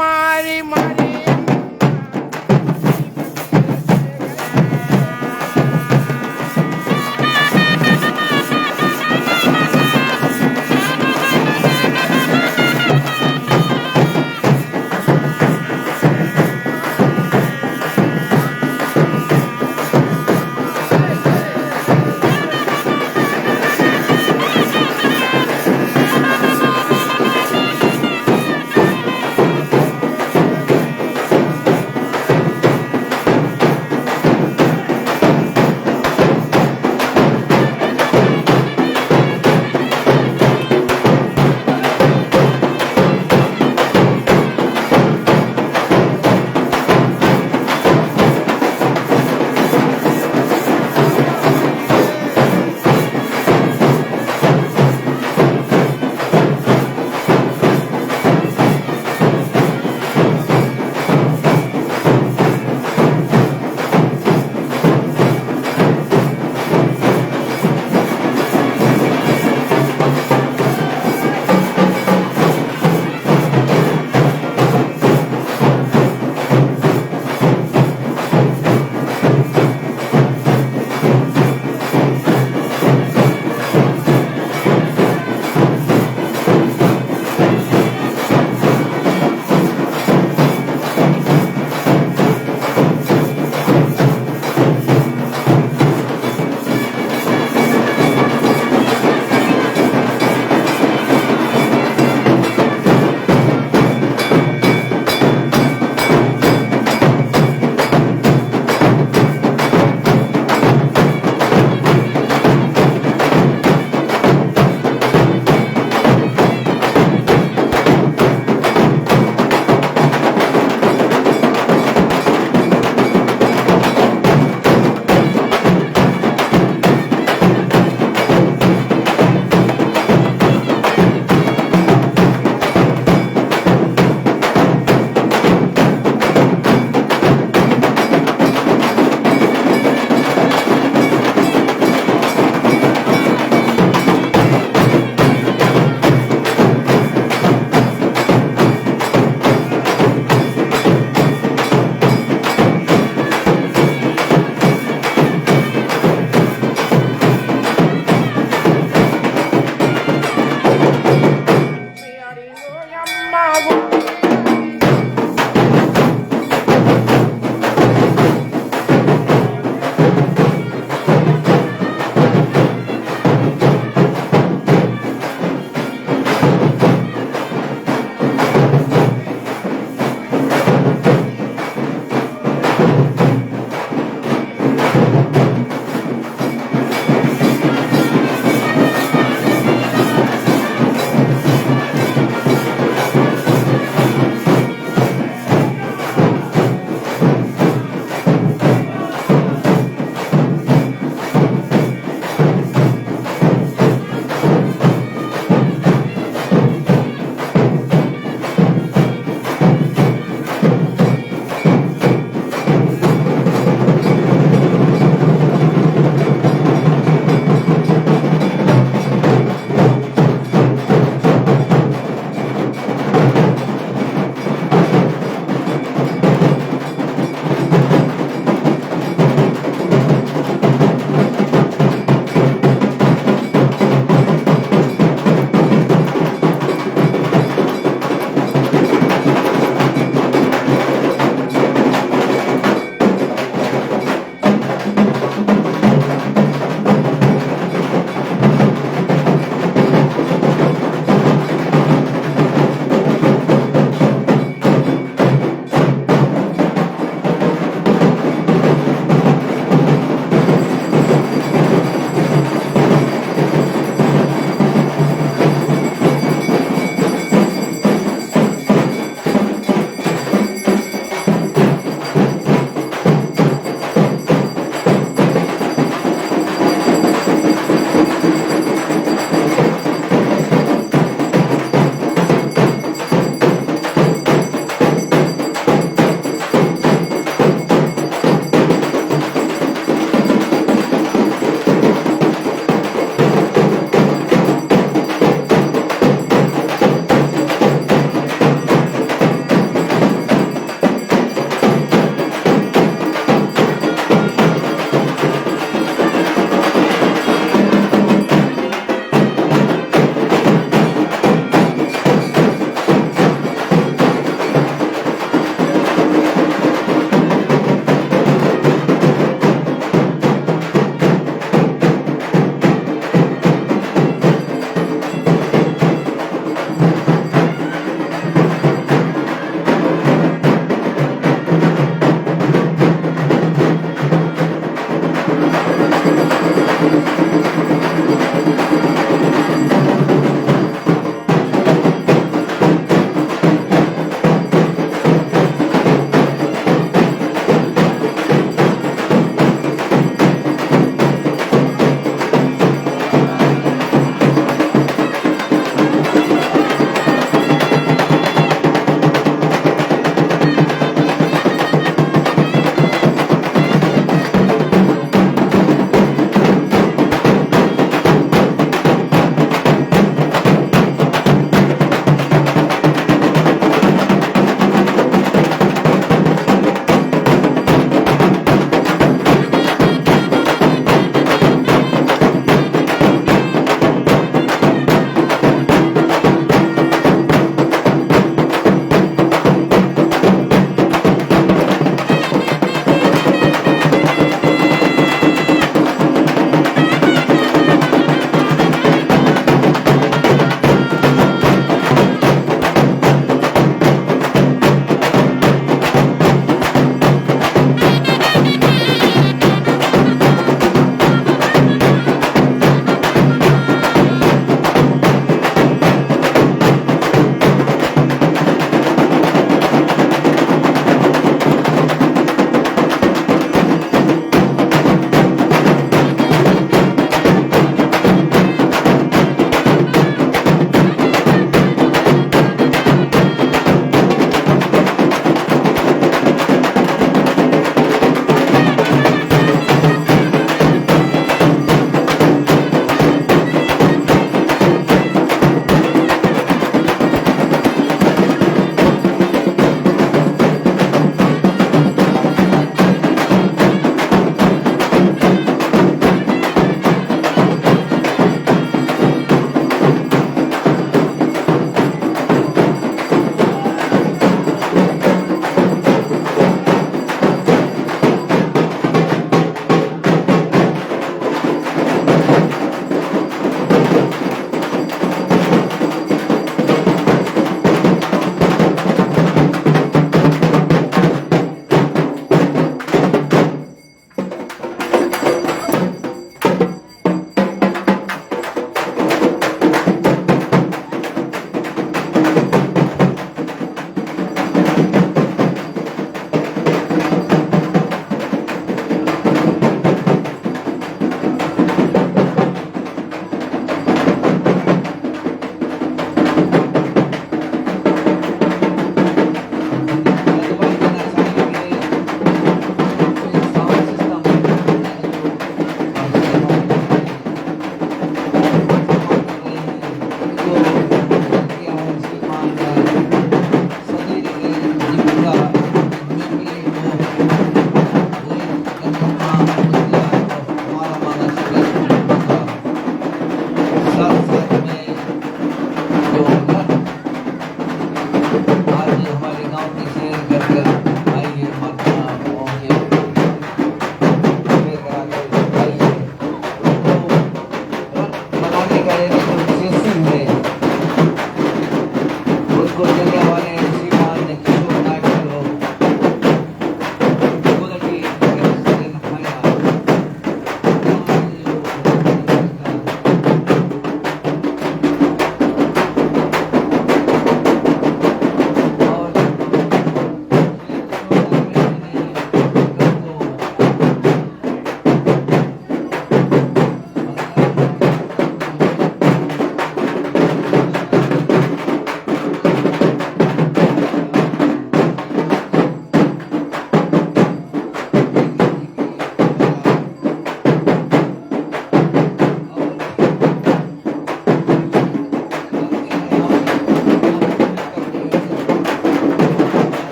मारी मारी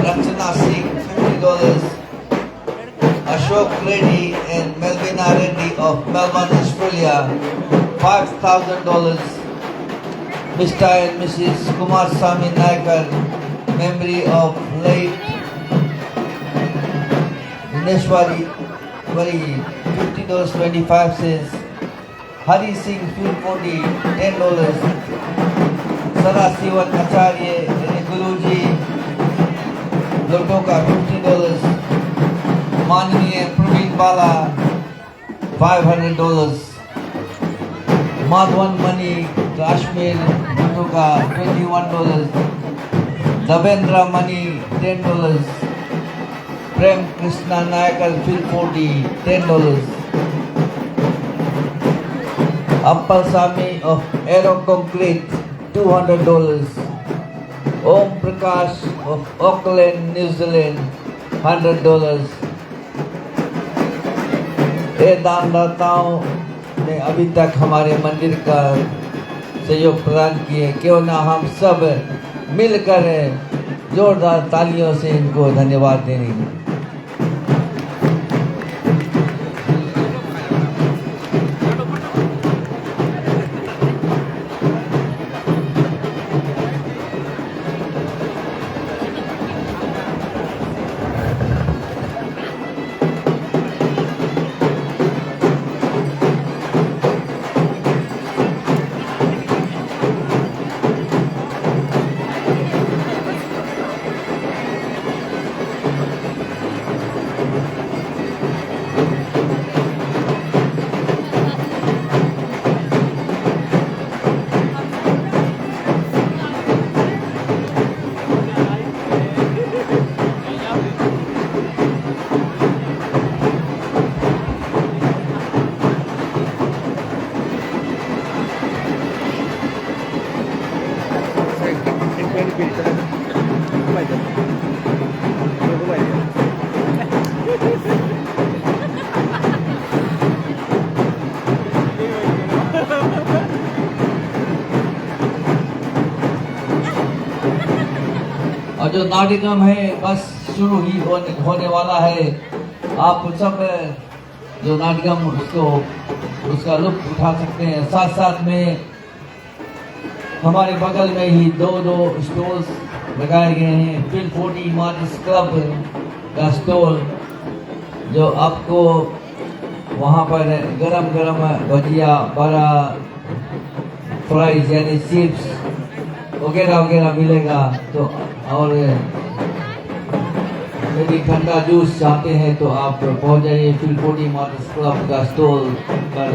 Rachana Singh $50, Ashok Reddy and Melvina Reddy of Melbourne, Australia $5,000. Mr. and Mrs. Kumar Sami Naikar, memory of late Dineshwari $50.25. Hari Singh Filpodi $10. Sarasivan Acharya Guruji Lotoka $50. Manini and Praveen Bala $500. Madhwan Mani Kashmir Lotoka $21. Davendra Mani $10. Prem Krishna Naikar Filpodi $10. Appal Sami of Aero Concrete $200. Om Prakash of Auckland, New Zealand $100. ये दानदाताओं ने अभी तक हमारे मंदिर का सहयोग प्रदान किए, क्यों ना हम सब मिलकर जोरदार तालियों से इनको धन्यवाद देंगे। और जो नाटिकम है बस शुरू ही होने वाला है। आप सब जो नाटिकम उसका लुत्फ उठा सकते हैं। साथ साथ में हमारे बगल में ही दो स्टॉल्स लगाए गए हैं। Phil40 मार्टिस क्लब का स्टॉल, जो आपको वहाँ पर गरम गरम भजिया, बड़ा, फ्राइज यानी चिप्स वगैरह वगैरह मिलेगा। तो और यदि ठंडा जूस चाहते हैं तो आप पहुँच जाइए Phil40 मार्टिस क्लब का स्टॉल पर,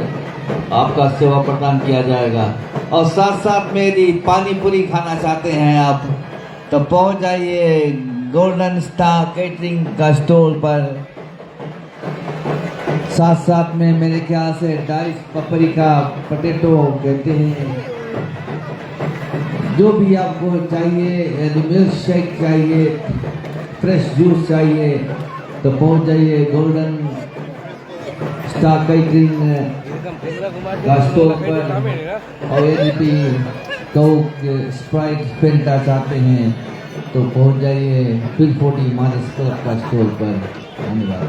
आपका सेवा प्रदान किया जाएगा। और साथ साथ में यदि पानी पूरी खाना चाहते हैं आप तो पहुँच जाइए गोल्डन स्टार केटरिंग का स्टॉल पर। साथ साथ में मेरे ख्याल से डाइस पपरिका पोटैटो कहते हैं, जो भी आपको चाहिए, यदि मिल्क शेक चाहिए, फ्रेश जूस चाहिए तो पहुंच जाइए गोल्डन स्टार केटरिंग का स्टोर पर। और यदि कोक, स्प्राइट, फेंटा चाहते हैं तो पहुंच जाइए Phil40 मार्टिस क्लब का स्टोर पर। धन्यवाद।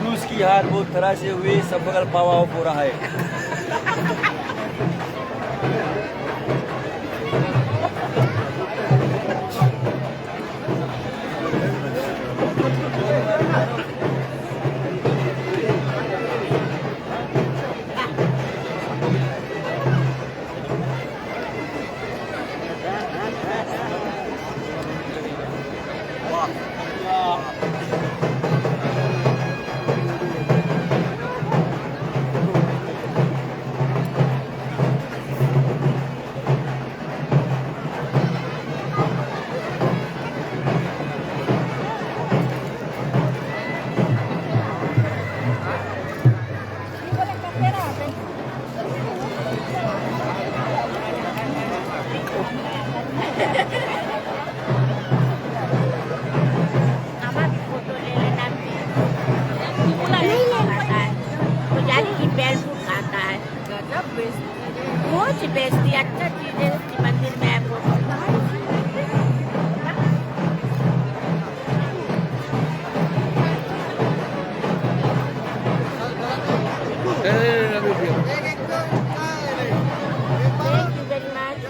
रूस की हार बहुत तरह से हुई, सब बगल पावा हो रहा है। बहुत ही बेचती अच्छा चीजें मंदिर में आपको Thank you very much.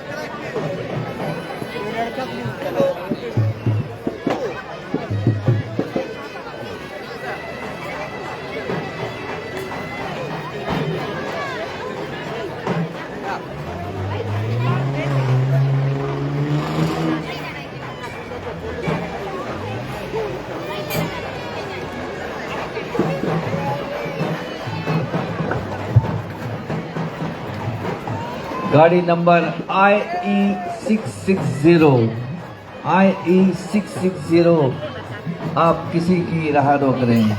गाड़ी नंबर IE660 आप किसी की राह रोक रहे हैं।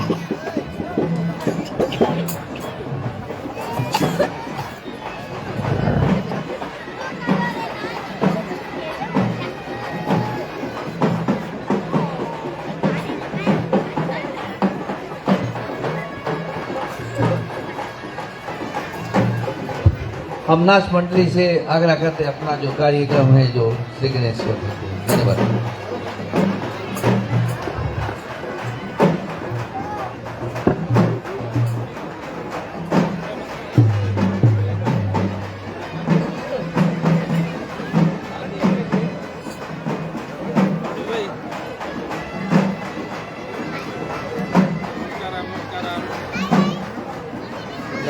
हम नाच मंडली से आग्रह करते हैं अपना जो कार्यक्रम है जो सिग्नेचर कर देते हैं। धन्यवाद।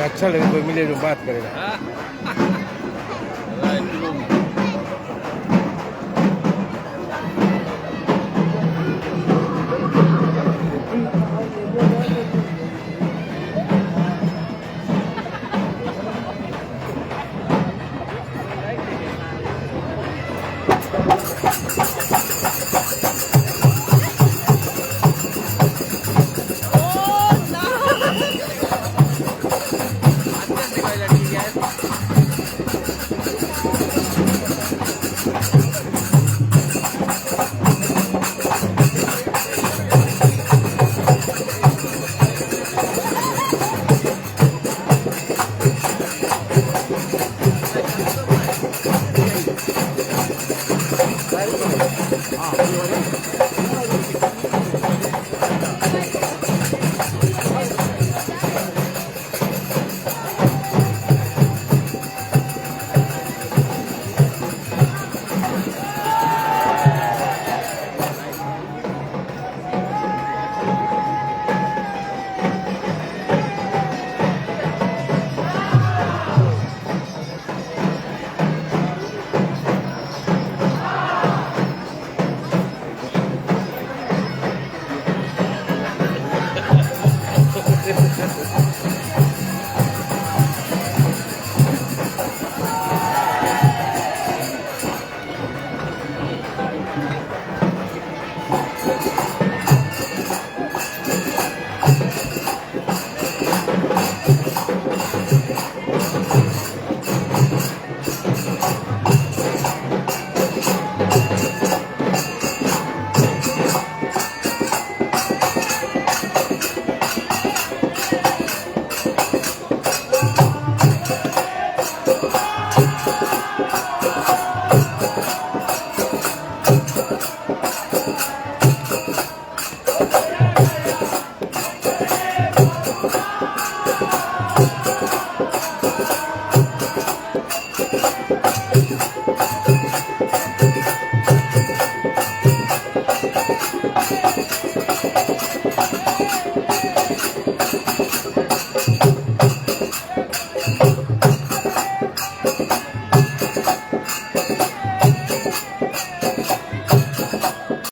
अच्छा लगे कोई मिले जो बात करेगा।